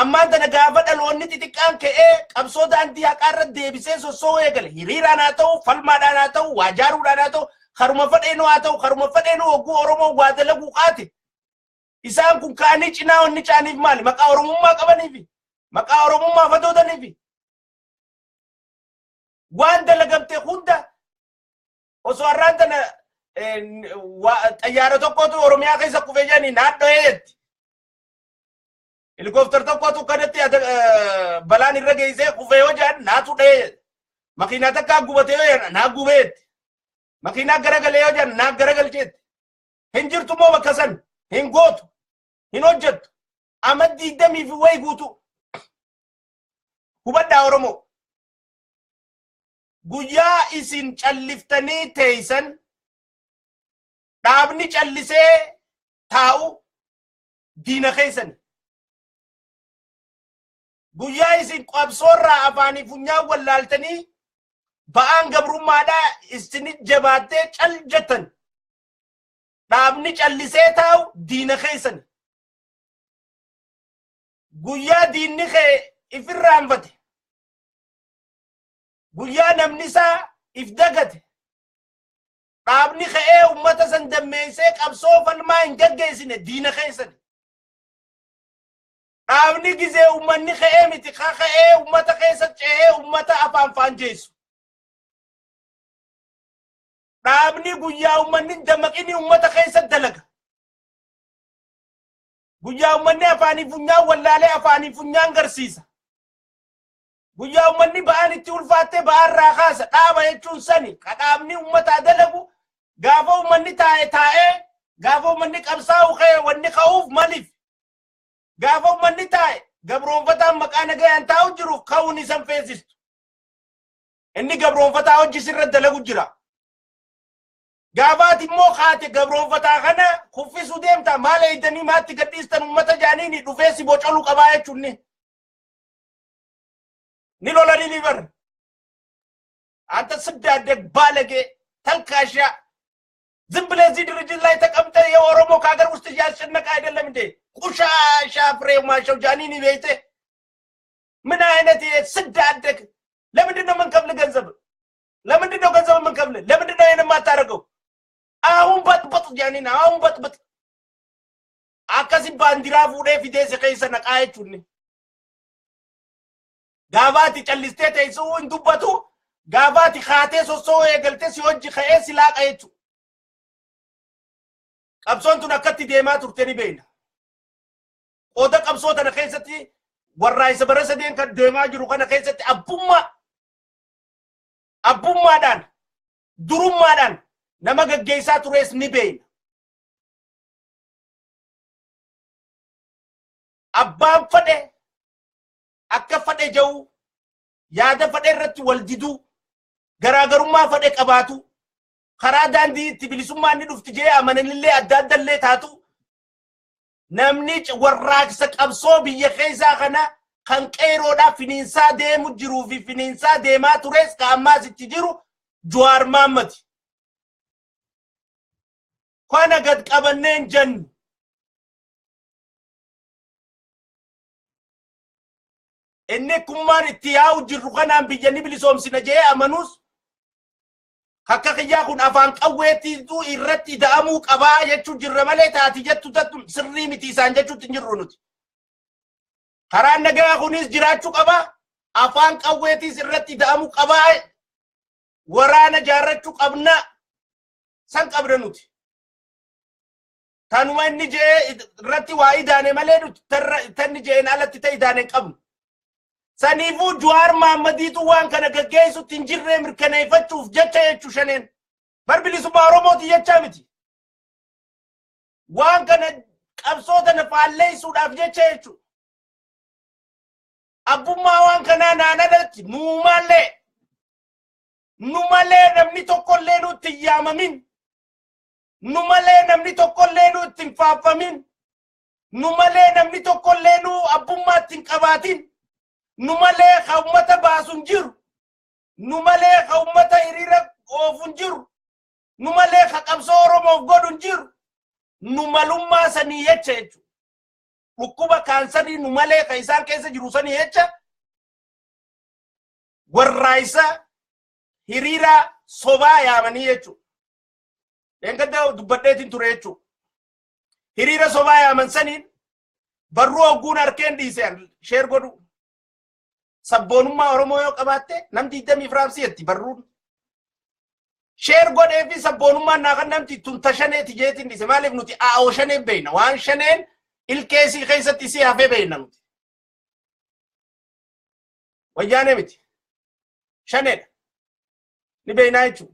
ammaan tana gaafa dhaloonni xixiqqaan ka'ee qabsoo daandii haqaarra deebisee sossoo eegale hiriiraan haa ta'u falmaadhaan haa ta'u waajaaruudhaan haa ta'u karuma fadheenuu haa ta'u karuma fadheenuu hogguu Oromoo waa dalaguu qaate isaan kun kaanii cinaa wanni caaniif maali maqaa Oromummaa qabaniifi maqaa Oromummaa fadootaniifi waan dalagamte hunda osoo har'aan tana xayyaara tokkotu Oromiyaa keessa kufee jiranii naaddo'ee jetti. Helikooftara tokkotu kanatti balaan irra geessee kufee yoo jedhan naatu dha'ee makiinaa takkaa gubatee yoo jedhan naa gubeetti. Makiinaa garagalee yoo jedhan naa garagalcheetti. Hin jirtu moo bakka san hin gootu hin hojjettu amma 20 fi wayi guutu hubadhaa Oromoo. Guyyaa isin calliftanii teeysan dhaabni callisee taa'u diina keessan. Guyyaa isin qabsoorraa afaanii funyaan wallaaltanii ba'aan gabrummaadhaa isinit jabaattee cal jettan. Dhaabni callisee taa'u diina keessan. Guyyaa diinni kee ifirraanfate. Guyyaa namni isaa if dagate. Dhaabni ka'ee ummata san dammeessee qabsoo falmaa hin gaggeessine diina keessan. Dhaabni gizee ummanni ka'ee miti ka'ee ummata keessa ce'ee ummata afaan faanjeessu. Dhaabni guyyaa ummanni dammaqini ummata keessa dalaga. Guyyaa ummanni afaanii funyaan wallaalee afaanii funyaan garsiisa. Guyyaa ummanni ba'aan itti ulfaattee ba'aarraa kaasa dhaaba jechuun sani ka dhaabni ummataa dalagu gaafa ummanni taa'ee gaafa ummanni qabsaa'u ka'ee wanni ka'uuf maliif gaafa ummanni taa'e gabroonfataan maqaa nagayaan taa'u jiruuf ka'uun isan feesistu. Inni gabroonfataa hojii sirra dalagu jira. Gaafaati immoo kaate gabroonfataa kana kuffisuu deemta maal eeydanii maatti gadhiistan ummata jaaniini dhufee si bocoluu qabaa jechuun ni lolanii ni bar. Anta siddaadde baalagee talkaashaa ዝም ብለህ እዚህ ድርጅት ላይ ተቀምጠህ የኦሮሞ ከሀገር ውስጥ እያስጨነቀ አይደለም እንዴ? ቁሻሻ ፍሬው ማሸው ጃኒኒ ቤቴ ምን አይነት ስዳደግ ለምንድን ነው የምንከፍል ገንዘብ? ለምንድን ነው ገንዘብ የምንከፍል? ለምንድን ነው ይሄን የማታደርገው? አሁን በጥብጥ ጃኒና አሁን በጥብጥ አከሲ ባንዲራ ፉዴ ፊዴ ሰከይሰ ነቃየቹኒ ጋባቲ ጨልስቴ ተይሱ እንዱበቱ ጋባቲ ካቴ ሶሶ የገልቴ ሲወጅ ከኤ ሲላቀየቹ ቀብሶንቱን አከቲ ዴማ ቱርቴኒ ቤና ኦደ ቀብሶ ተነከይሰቲ ወራይሰ በረሰዴን ከደማ ጅሩ ከነከይሰቲ አቡማዳን ዱሩማዳን ነመገገይሳ ቱሬስ ኒቤን አባን ፈደ አከፈደ ጀው ያደ ፈደ ረት ወልዲዱ ገራገሩማ ፈደ ቀባቱ ከራዳንዲ ትብሊሱማ ንዱፍት ጀ አመነልለ አዳደለ ታቱ ነምኒጭ ወራክሰ ቀብሶ በየኸይሳ ከና ከንቀይሮዳ ፊኒንሳ ደሙ ጅሩ ፊኒንሳ ደማ ቱሬስ ካማስ ትጅሩ ጁዋር ማመት ኮነ ገድ ቀበነን ጀን እኔ ኩማን ትያው ጅሩ ከናን በየኒ ብሊሶም ሲነጀ አመኑስ ከከያ ኩን አፋን ቀዌቲቱ ይረቲ ዳሙ ቀባ የቹ ጅረመለ ታትየቱ ተቱ ስሪ ሚቲ ሳንጀቹ ትንጅሩኑት ከራን ነገ ኩንስ ጅራቹ ቀባ አፋን ቀዌቲስ ይረቲ ዳሙ ቀባ ወራነ ጃረቹ ቀብና ሰን ቀብረኑት ታኑማን ንጀ ረቲ ዋይዳኔ መለዱት ተንጀን አለት ተይዳኔ ቀብ ሰኒፉ ጁዋር ማመዲቱ ዋን ከነገገይሱ ትንጅሬ ምርከነይፈቹፍ ጀቻየቹ ሸኔን በርብሊሱ ባሮሞት የቻምቲ ዋን ከነ ቀብሶ ተነፋለይ ሱዳፍ ጀቻየቹ አቡማ ዋን ከና ናናለት ኑማሌ ነምኒ ተቆሌኑ ትያመሚን ኑማሌ ነምኒ ተቆሌኑ ትንፋፈሚን ኑማሌ ነምኒ ተቆሌኑ አቡማ ትንቀባቲን numale khawmata basunjir numale khawmata irira ofunjir numale khaqabso oromo godunjir numalumma sani yechechu ukuba kansari numale kaisan kese jirusani yecha warraisa hirira soba yamani yechu engada dubadetin turechu hirira soba yamansanin barru ogun arkendi sen share godu sabonumma oromo yo qabate namti demi frapsiyetti barrun share gode fi sabonumma na kan namti tuntashane tijetin dise malef nuti a o shane beina wan shanen il kesi khaysati si hafe beina nuti wajane miti shane ni beina ichu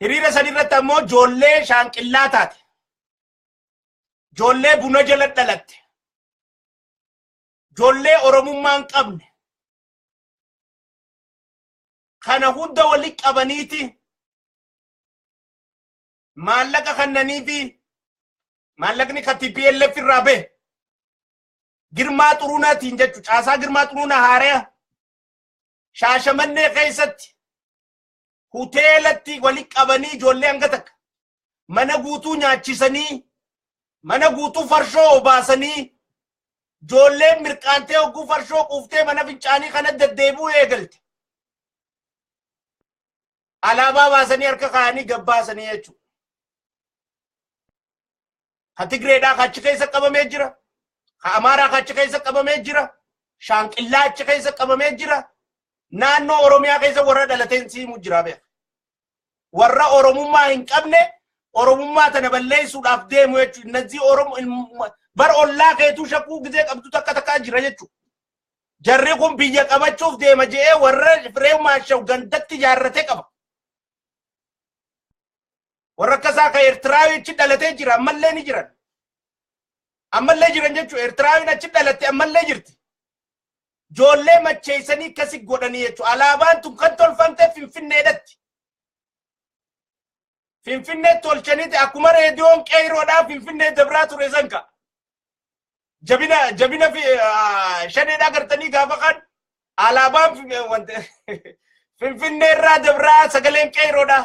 hirira sadirata mo jolle shanqillatat jolle buna jala dalatte jolle oromummaan qabne kana hunda wali qabaniti mallaqa kannanifi mallaqni KTPLF irrabe girma xurunati injechu caasa girma xuruna hareya shaashamanne keesatti hoteelatti wali qabanii jolle angatak mana guutuu nyaachisanii mana guutuu farshoo obaasanii jolle mirqante ogu farsho qufte mana fincaani kana deddeebu eegalte alaba baasani harka kaani gabbaasani jechu hatigreeda kachi keessa qabamee jira ha amara kachi keessa qabamee jira shanqilla kachi keessa qabamee jira naanno oromiyaa keessa warra dhalateen siimu jira be warra oromummaa hin qabne oromummaa tana balleessuudhaaf deemu jechu እነዚህ oromo bar olla keetu shaquu gize qabdu takka jira jechu jarri kun biyya qabachuuf deema jee warra fireew maashaw gandatti jaarrate qaba warra kasaa ka Eertiraawichi dhalatee jira ammallee ni jiran ammallee jiran jechu Eertiraawiin achi dhalate ammallee jirti joollee macheessanii kasi godhanii jechu alaabaan tun kan tolfamte Finfinnee tolchaniti akkuma reediyoon qeeroodhaa Finfinnee dabraa ture sanka jabina fi shaneedha gartanii gaafa kan alaabaan Finfinnee irraa dabraa sagaleen qeeroodha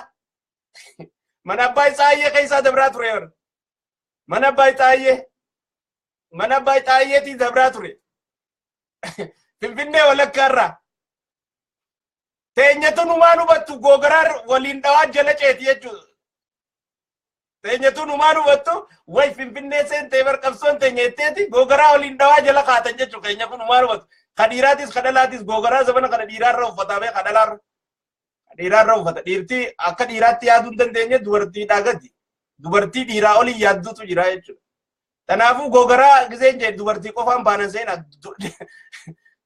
Mana baay'ee keessa dabraa ture yor. Mana baay'eetii dabraa ture. Finfinnee walakkaarraa. Teenyatu numaan hubattu gogaraa waliin dhawaa jala ceeti jechuudha. Teenyatu numaan hubattu way Finfinnee seentee barqabsoon teenyetteeti gogaraa waliin dhawaa jala kaatan jechuudha. Keenya kun numaan hubattu. Kadhiiraatis kadhalaatis gogaraa zabana kana dhiiraarra uffataa bee kadhalaarra. Dhiiraarra uffata. Dhiirtii akka dhiiraatti yaaduu hin dandeenye dubartiidhaa gadi. Dubartii dhiiraa olii yaaddutu jira jechuudha. Kanaafuu gogaraa giseen jedhe dubartii qofaan baanan seena.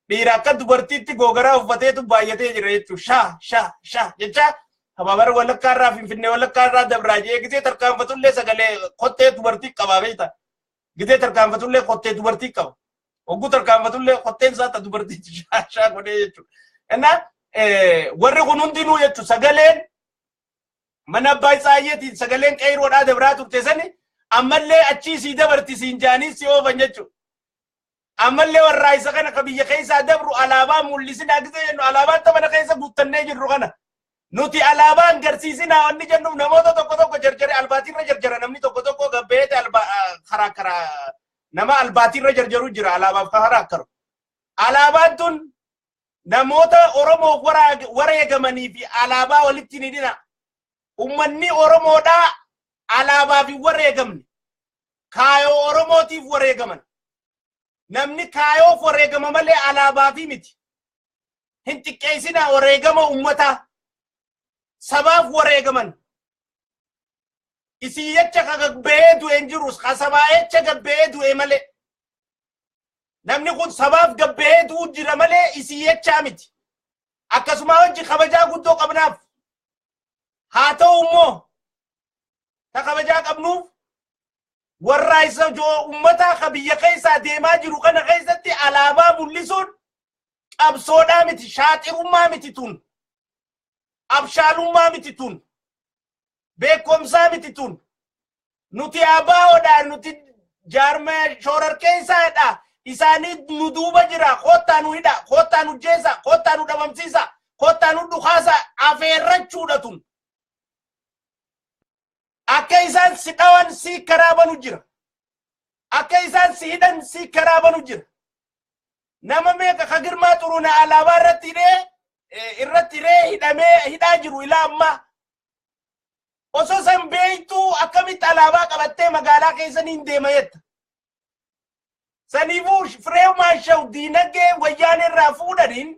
Dhiira akka dubartiitti gogaraa uffateetu baay'atee jira jechuudha. Shaa jecha hababara walakkaarraa Finfinnee walakkaarraa dabraa jee gisee tarkaanfatullee sagalee kottee dubartii qabaa beekta. Gisee tarkaanfatullee kottee dubartii qaba. Ogguu tarkaanfatullee kotteen isaatti dubartiitti shaa godhee jechuudha. Innaa warri kun hundinuu jechuudha sagaleen mana baay'eetiin sagaleen qeeroodhaa dabraa turte sani ammallee achii sii dabarti siin jaanii si oofan jechuudha. Ammallee warraa isa kana ka biyya keessaa dabru alaabaa mul'isinaa gisee jennu alaabaan tapana keessa guuttannee jirru kana nuti alaabaan garsiisinaa wanni jennuuf namoota tokko jarjare albaatiirra jarjara namni tokko gabbeete karaa nama albaatiirra jarjaru jira alaabaaf karaa akkaru. Alaabaan tun namoota Oromoo wareegamanii fi alaabaa walitti ni dina. Ummanni Oromoodhaa alaabaa fi wareegamni. Kaayoo Oromootiif wareegaman. Namni kaayoof wareegama malee alaabaa fi miti. Hin xiqqeessinaa wareegama ummataa. Sabaaf wareegaman. Isii jecha ka gabbee du'e hin jirus. Ka sabaa jecha gabbee du'e malee. Namni kun sabaaf gabbee du'u jira malee isii jechaa miti. Akkasuma hojii kabajaa guddoo qabnaaf. Haa ta'u immoo ta kabajaa qabnuuf warraa isa ummataa ka biyya keessaa deemaa jiru kana keessatti alaabaa mul'isuun qabsoodhaa miti, shaaxirummaa miti tun. Abshaalummaa miti tun. Beekumsaa miti tun. Nuti abaawoodhaan nuti jaarmaa shoorar keessaadhaa. Isaanii nu duuba jira kottaa nu hidha kottaa nu jeesa kottaa nu dhabamsiisa kottaa nu dhukaasa afeerrachuudha tun. Akka isaan si dhawan si karaabanu jira. Akka isaan si hidhan si karaabanu jira. Nama meeqa ka Girmaa Xuruunee alaabaa irratti hidhamee hidhaa jiru ilaa ammaa. Osoo san beektuu akkamitti alaabaa qabattee magaalaa keessaniin deema jetta. Saniifuu fireemaashaw diinagdee wayyaan irraa fuudhaniin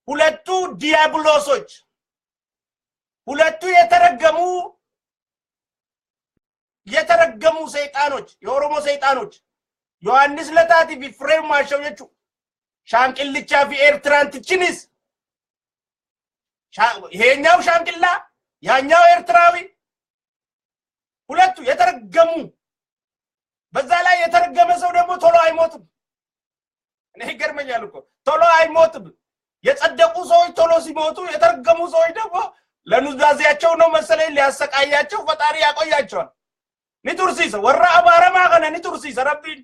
hulattuu diiyaabiloosoች ሁለቱ የተረገሙ ሰይጣኖች የኦሮሞ ሰይጣኖች ዮሐንስ ለታቲ ቢፍሬማቸው የቹ ሻንቅልቻ ቢኤርትራን ትችንስ ይሄኛው ሻንቅላ ያኛው ኤርትራዊ ሁለቱ የተረገሙ በዛ ላይ የተረገመ ሰው ደግሞ ቶሎ አይሞትም። እኔ ይገርመኛል እኮ ቶሎ አይሞትም። የጸደቁ ሰዎች ቶሎ ሲሞቱ የተረገሙ ሰዎች ደግሞ ለኑዛዜያቸው ነው መሰለኝ ሊያሰቃያቸው ፈጣሪ ያቆያቸዋል። ኒቱርሲስ ወራ አባረማ ከነ ኒቱርሲስ ረቢን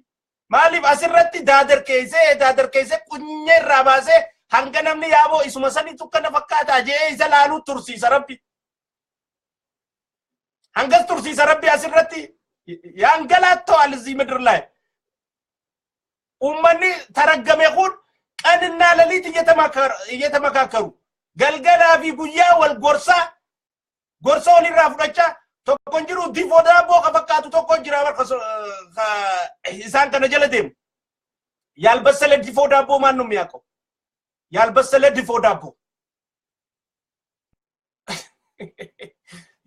ማሊፍ አስረቲ ዳደር ከይሴ ቁኘ ራባሴ hanganamni yaabo isuma sanitu kana fakkaata jee isa laalu tursiisa rabbi hangas tursiisa rabbi asirratti yaangalaatoo alzi ምድር ላይ ummanni taragame kun qanna lalit እየተመካከሩ galgalaa fi guyyaa wal gorsa walirraa fudhacha tokko jiru difoda bo ka fakkaatu tokko jira barka isaan kana jala deemu yalbasale difoda bo maannum yaaqo ያልበሰለ ድፎ ዳቦ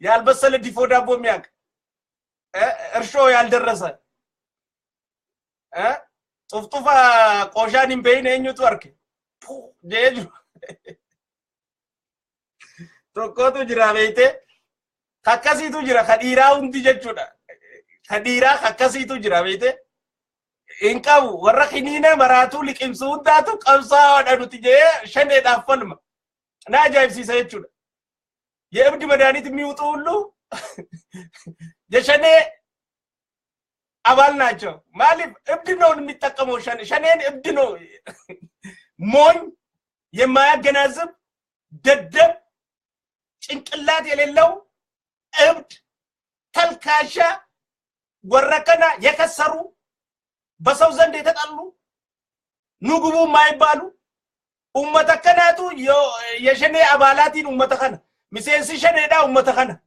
ያልበሰለ ድፎ ዳቦ የሚያቅ እርሾ ያልደረሰ ጡፍጡፋ ቆሻኒን በይነ እኙቱ አርክ ጀሉ ቶኮቱ ጅራ በይቴ ከከሲቱ ጅራ ከዲራው እንዲ ጀቹዳ ከዲራ ከከሲቱ ጅራ በይቴ ኢንቃው ወረኺኒነ መራቱ ሊቅምሱ ዳቱ ቀብሳ ወዳዱት ጀ ሸኔ ዳፈልማ ናጃይብ ሲሰይቹ የእብድ መድኃኒት የሚውጡ ሁሉ የሸኔ አባል ናቸው ማለት እብድ ነው የሚጠቀመው ሸኔን እብድ ነው ሞኝ የማያገናዝብ ደደብ ጭንቅላት የሌለው ابد تلكاشا وركنا يكسروا بسو زندي تتقلوا نقبوا ما يبالوا كناتو يشني أبالاتين كنا مسيسي شني دا كنا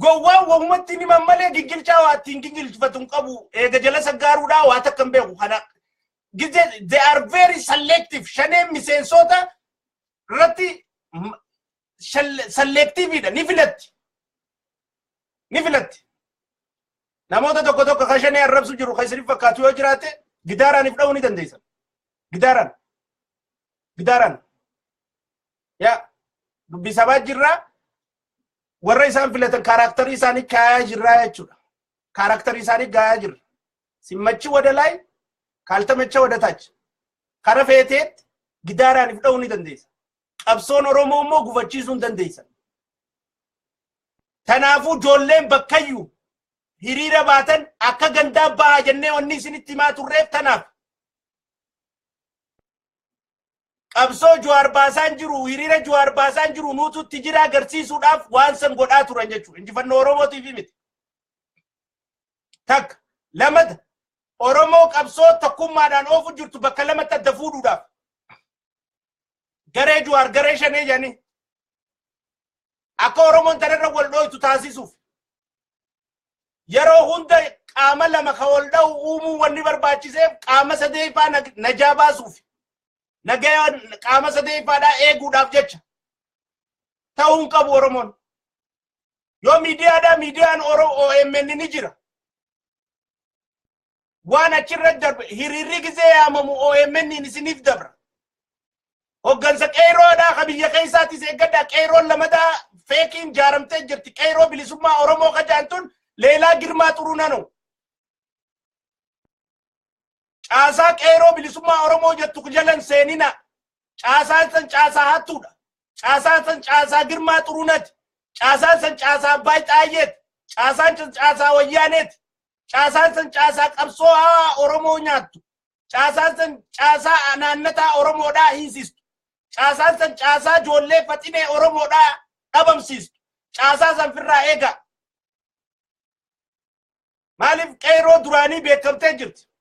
قوة ومتني ممالي جيجل شاواتين جيجل فتن قبو إيجا جلس قارو دا واتكم بيهو خنا they are very selective شني مسيسوتا رتي selective دا نفلت نموتا توكو توكو خشني الرب سجرو خيسري فكاتو يجراتي جدارا نفلوني دنديسا جدارا يا بسبب جرا ورا إنسان فلتن كاركتر إنساني كايا جرا يجورا كاركتر إنساني كايا جرا سمتشي ودلاي كالتا متشي ودتاج كارفيتيت جدارا نفلوني دنديسا أبسون رومو مو غوفاتشيزون دنديسا تنافو جولين بكيو هريرا باتن أكا غندا با جنة وني سنتيماتو ريف تناف Qabsoo Jawaar baasaan jiru hiriira Jawaar baasaan jiru nuutu tijira agarsiisuudhaaf waan san godhaa turan jechuudha. Injifannoo Oromootiif miti. Takka lamata Oromoo qabsoo tokkummaadhaan oofu jirtu bakka lamatti adda fuudhuudhaaf. Garee Jawaar garee Shannee jedhanii akka Oromoon tanarra wal dhooytu taasisuuf yeroo hunda qaama lama ka wal dha'u uumuu wanni barbaachiseef qaama sadeeffaa najaa baasuuf. Nagaya qaama sadeeffaadhaa eeguudhaaf jecha ta'uun qabu Oromoon yoo miidiyaan OMN ni jira waan achirra darbe hiriirri gizee yaamamu OMN isiniif dabra hoggansa qeeroodhaa ka biyya keessaatis eeggadhaa qeeroon lamadaa feekiin jaaramtee jirti qeeroo bilisummaa Oromoo kajaantuun Leelaa Girmaa Xurunanoo Asa qeeroo bilisummaa Oromoo jettu jalan seenina caasaan san caasaa hattuudha caasaan san caasaa Girmaa Xurunati caasaan san caasaa Abbaay Xaayyeet caasaan san caasaa Wayyaaneet caasaan san caasaa qabsoo Oromoo nyaattu caasaan san caasaa naannataa Oromoodhaa hiisistu caasaan san caasaa ijoollee faxinee Oromoodhaa dhabamsiistu caasaa san firraa eegaa maaliif qeeroo duraanii beekamtee jirti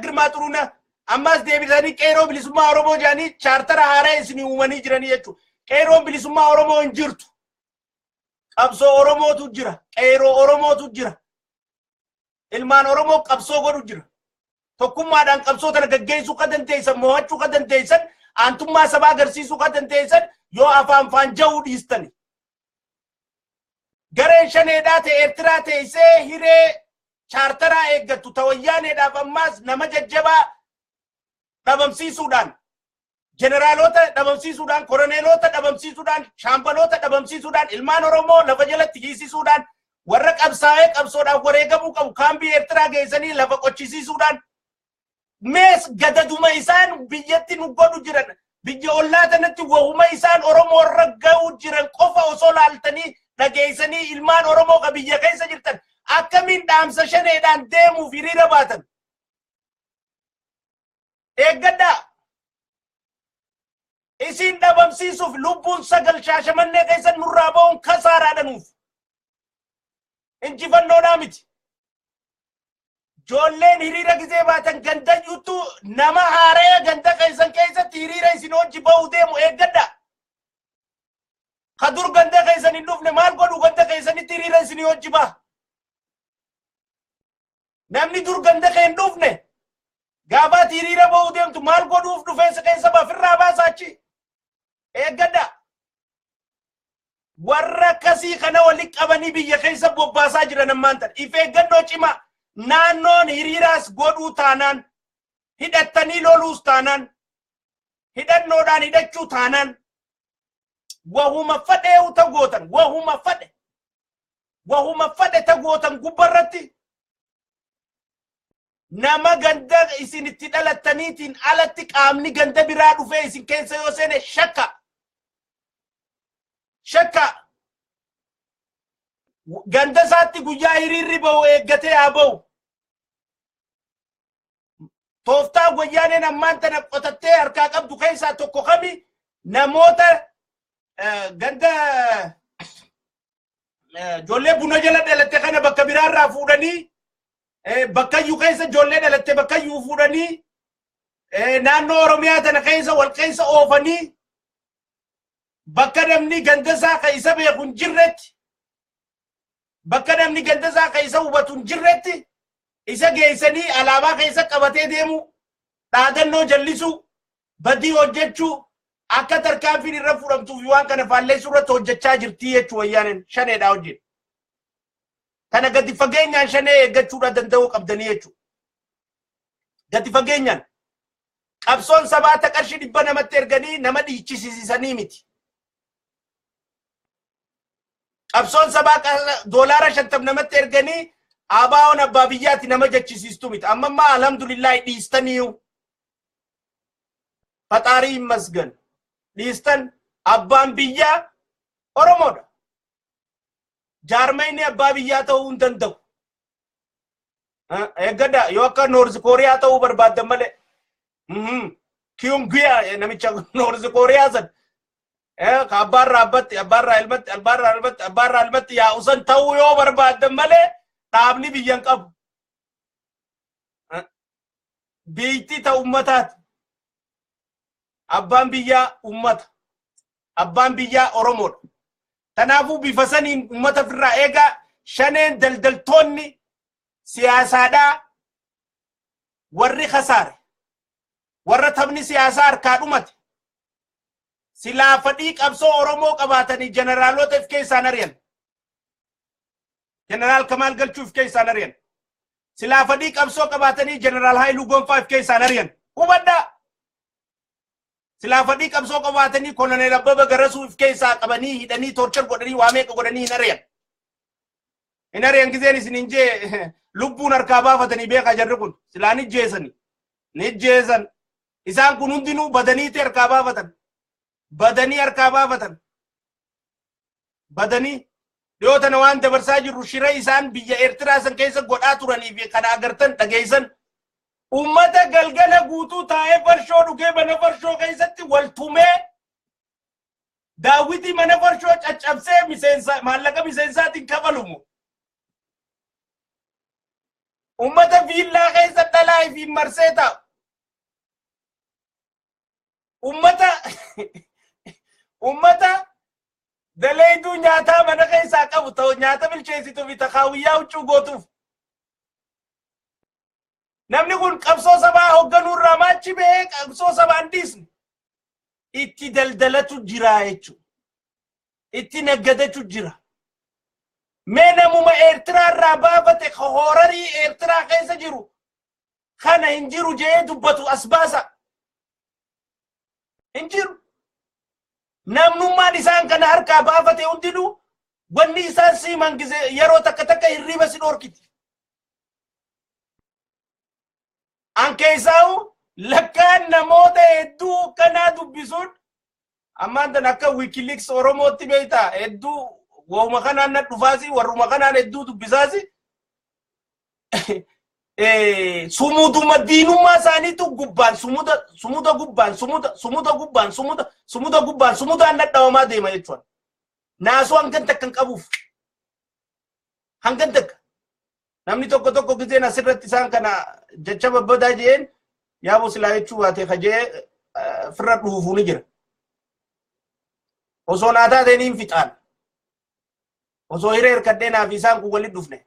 Girmaa Xuruna ammas deebisanii qeeroo bilisummaa Oromoo jedhanii chaartara haaraa isinii uumanii jiranii jechuudha. Qeeroon bilisummaa Oromoo hin jirtu. Qabsoo Oromootu jira. Qeeroo Oromootu jira. Ilmaan Oromoo qabsoo godhu jira. Tokkummaadhaan qabsoo tana gaggeessuu kan dandeessan, mo'achuu kan dandeessan, aantummaa sabaa agarsiisuu kan dandeessan yoo afaan ja'uu dhiistani. Gareen Shaneedhaa ta'e Eertiraa ta'e hiree chaartaraa eeggattu Wayyaaneedhaaf ammas nama jajjabaa dhabamsiisuudhaan generaalota dhabamsiisuudhaan koroneelota dhabamsiisuudhaan shaambaloota dhabamsiisuudhaan ilmaan Oromoo lafa jalatti hiisisuudhaan warra qabsaa'ee qabsoodhaaf wareegamuu qabu kaambii Eertiraa geessanii lafa qochisiisuudhaan mees gadaduma isaan biyyatti nu godhu jiran biyya ollaa tanatti wahuma isaan Oromoo irra ga'uu jiran qofa osoo laaltanii dhageessanii ilmaan Oromoo ka biyya keessa jirtan Akamin dhaamsa Shaneedhaan deemuuf hiriira baatan. Eeggadhaa. Isin dhabamsiisuuf lubbuun sagal Shaashamannee keessan nurraa ba'uun kasaaraadha nuuf. Injifannoodhaa miti. Ijoolleen hiriira gizee baatan ganda juttu nama haaree ganda keessan keessatti hiriira isin hojii ba'uu deemu eeggadhaa. Ka dur ganda keessan hin dhufne maal godhu ganda keessanitti hiriira isin hojii ba'a. Namni dur ganda keen dhufne gaafa hiriira ba'uu deemtu maal godhuuf dhufeessa keessa bafirraa baasaachi eeggadhaa. Warra akkasii kana walitti qabanii biyya keessa bobbaasaa jiran ammaan tan if eeggannoo cimaa naannoon hiriiraas godhuu taanaan hidhattanii loluus taanaan hidhannoodhaan hidhachuu taanaan wahuma fadhee utagootan wahuma fadhe tagootan gubbarratti nama ganda isinitti dhalattaniitiin alatti qaamni ganda biraa dhufee isin keessa yoo seene shakka ganda isaatti guyyaa hiriirri ba'u eeggatee haa ba'u. Tooftaa Wayyaaneen ammaan tana qotattee harkaa qabdu keessaa tokko kami namoota ganda jolle buna jala dalatte kana bakka biraarraa fuudhanii bakkayyuu keessa jolle dalatte bakkayyuu fuudhanii naannoo Oromiyaa tana keessa wal keessa oofanii bakka namni gandasaa ka isa beeku jirretti bakka namni gandasaa ka isa hubatu jirretti isa geessanii alaabaa keessa qabatee deemu dhaadannoo jallisu badii hojjechuu akka tarkaanfiin irra fudhamtuuf waan kana faalleessuu irratti hojjechaa jirti jechuu wayyaaneen shaneedha hojjetu. Kana gadi fageenyaan Shannee eeggachuudha danda'uu qabdanii jechuudha. Gadi fageenyaan qabsoon sabaa qarshii 100 namatti erganii nama dhiichisiisanii miti. Qabsoon sabaa $50 namatti erganii abaawoon abbaa biyyaatti nama jechisiistu miti. Amma alhamdulillah dhiistaniiyu. Faxaarii masgan. Dhiistan abbaan biyyaa Oromoodha. Jaarmayni abbaa biyyaa ta'uu hin danda'u. Eeggada yoo akka Noorzi Kooriyaa ta'uu barbaaddan malee. Kiyungiyaa namicha Noorzi Kooriyaa san. Abbaarraa ilmatti yaa'usan ta'uu yoo barbaaddan malee dhaabni biyyan qabu. Biyyittii ta'u ummataati. Abbaan biyyaa ummata. Abbaan biyyaa Oromoodha. Tanaafuu bifa saniin ummata firraa eegaa Shanneen daldaltoonni siyaasaadhaa warri khasaare warra taphni siyaasaa harkaa dhumate silaa fadhii qabsoo Oromoo qabaatanii jeneraalota of keessaan ari'an. Jeneraal Kamaal Galchuu of keessaan ari'an. Silaa fadhii qabsoo qabaatanii jeneraal Haayiluu Gonfaa of keessaan ari'an. Hubadhaa. Silaa fadhii qabsoo qabaatanii koloneel Abbaba Garasuu of keessaa qabanii hidhanii torchar godhanii waa meeqa godhanii hin ari'an. Hin ari'an gizeen isin hin jee lubbuun harkaa baafatanii beekaa jarri kun silaa ni jeesani. Ni jeesan. Isaan kun hundinuu badaniiti harkaa baafatan. Badanii harkaa baafatan. Badanii dhiyoo tana waan dabarsaa jirru shira isaan biyya Eertiraa san keessa godhaa turanii fi kana agartan dhageessan. Ummata galgala guutuu taa'ee farshoo dhugee mana farshoo keessatti wal tumee daawwitii mana farshoo caccabsee maallaqa miseensaatiin kafalumu. Ummata viillaa keessa dhalaa fi marsee taa'u. Ummata daleeyduu nyaataa mana keessaa qabu ta'u nyaata bilcheessituu fi takaawiyyaa huccuu gootuuf. Namni kun qabsoo sabaa hoogganuu irraa maachi bahee qabsoo sabaan dhiisne itti daldalatu jira jechuudha. Itti naggadatu jira. Mee namuma Eertiraa irraa baafate hoorarii Eertiraa keessa jiru kana hin jiru jee dubbatu as baasa. Hin jiru. Namnummaan isaan kana harkaa baafate hundinuu wanni isaan siiman yeroo takka hirriba si dhorkiti. Ankeessaa'u lakkaan namoota hedduu kanaa dubbisuun ammaan tan akka Wikileaks Oromootti beektaa hedduu wauma kanaan na dhufaasi warruma kanaan hedduu dubbisaasi sumuduma diinummaa isaaniitu gubbaan sumuda gubbaan nadhawamaa deema jechuudha. Naasuu hangan takka hin qabuuf. Hangan takka. Namni tokko gizeen asirratti isaan kana jecha babbadaa jeen yaaboo silaa jechuu baate kajee firra dhuufuu ni jira. Osoo naataa ta'een hin fixaan. Osoo hiree hirkadheenaa fi isaan kun walitti dhufne.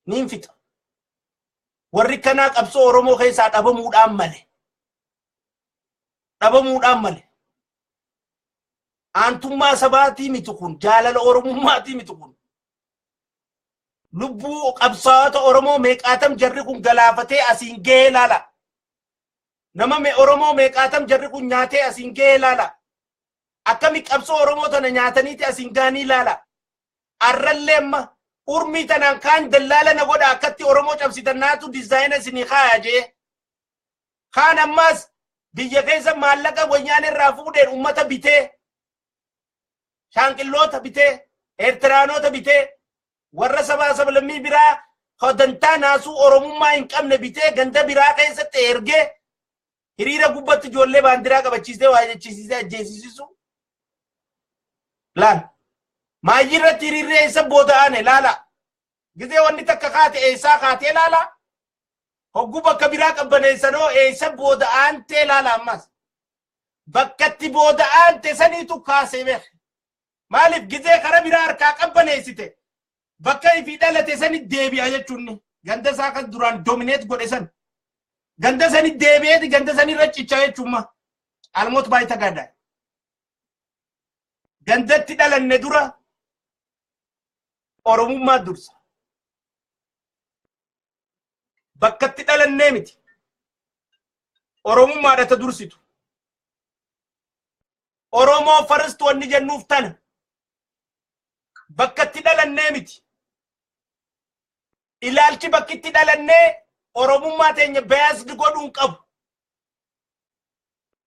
Ni hin fixa. Warri kanaa qabsoo Oromoo keessaa dhabamuudhaan male. Dhabamuudhaan male. Aantummaa sabaatii miti kun jaalala Oromummaatii miti kun. Lubbuu qabsaa'ota Oromoo meeqaatam jarri kun galaafatee asiin gahee laala. Nama Oromoo meeqaatam jarri kun nyaatee asiin gahee laala. Akkami qabsoo Oromoo tana nyaataniiti asiin gaanii laala. Arrallee amma urmii tanaan kaan dallaala na godha akkatti Oromoo cabsitan naatu dizaayina isinii kaaya jee. Kaan ammaas biyya keessa maallaqa wayyaan irraa fuudheen ummata bitee. Shaanqilloota bitee. Eertiraanota bitee. Warra sabaa sablammii biraa hodantaa naasuu Oromummaa hin qabne bitee ganda biraa keessatti ergee hiriira gubbatti ijoollee baandiraa qabachiisee waa jechisiisee ajjeesisisu. Laan maayirratti hiriiree isa booda'ane laala gizee wanni takka kaate eessaa kaatee laala hoggu bakka biraa qabbaneessanoo eessa booda'ante laala ammas bakkatti booda'ante saniitu kaasee beek maaliif gizee kara biraa harkaa qabbaneessite bakka ifi dhalate sanit deebi'a jechuun ganda isaa kan duraan domineet godhe san ganda sanit deebi'eeti ganda sanirra cicha jechuun almoot baay'ita gadaa gandatti dhalanne dura oromummaa dursa bakkatti dhalannee miti oromummaadha ta dursitu oromoo first wanni jennuuf tana bakkatti dhalannee miti ilaalchi bakkitti dhalannee oromummaa teenya beeyasdi godhuun qabu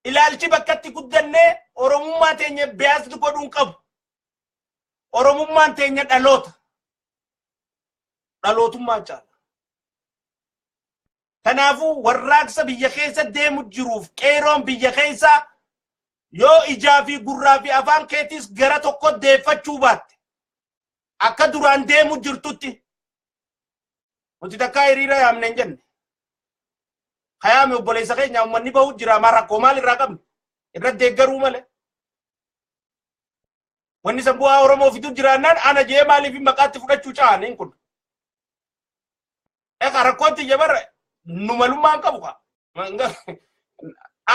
ilaalchi bakkatti guddannee oromummaa teenya beeyasdi godhuun qabu oromummaan teenya dhalootummaa caala tanaafu warraaqsa biyya keessa deemu jiruuf qeeroon biyya keessa yoo ijaa fi gurraa fi afaan keetis gara tokko deeffachuu baatte akka duraan deemu jirtutti nuti takkaa hiriira yaamne hin jenne hayaame obboleessa keenya ummanni bahu jira maa rakkoo maal irraa qabne irra deeggaruu malee wanni san bu'aa oromoo fitu jiraannaan ana jee maaliif maqaatti fudhachuu caaniin kun eka rakkooti jabarra nu malummaan qabu ka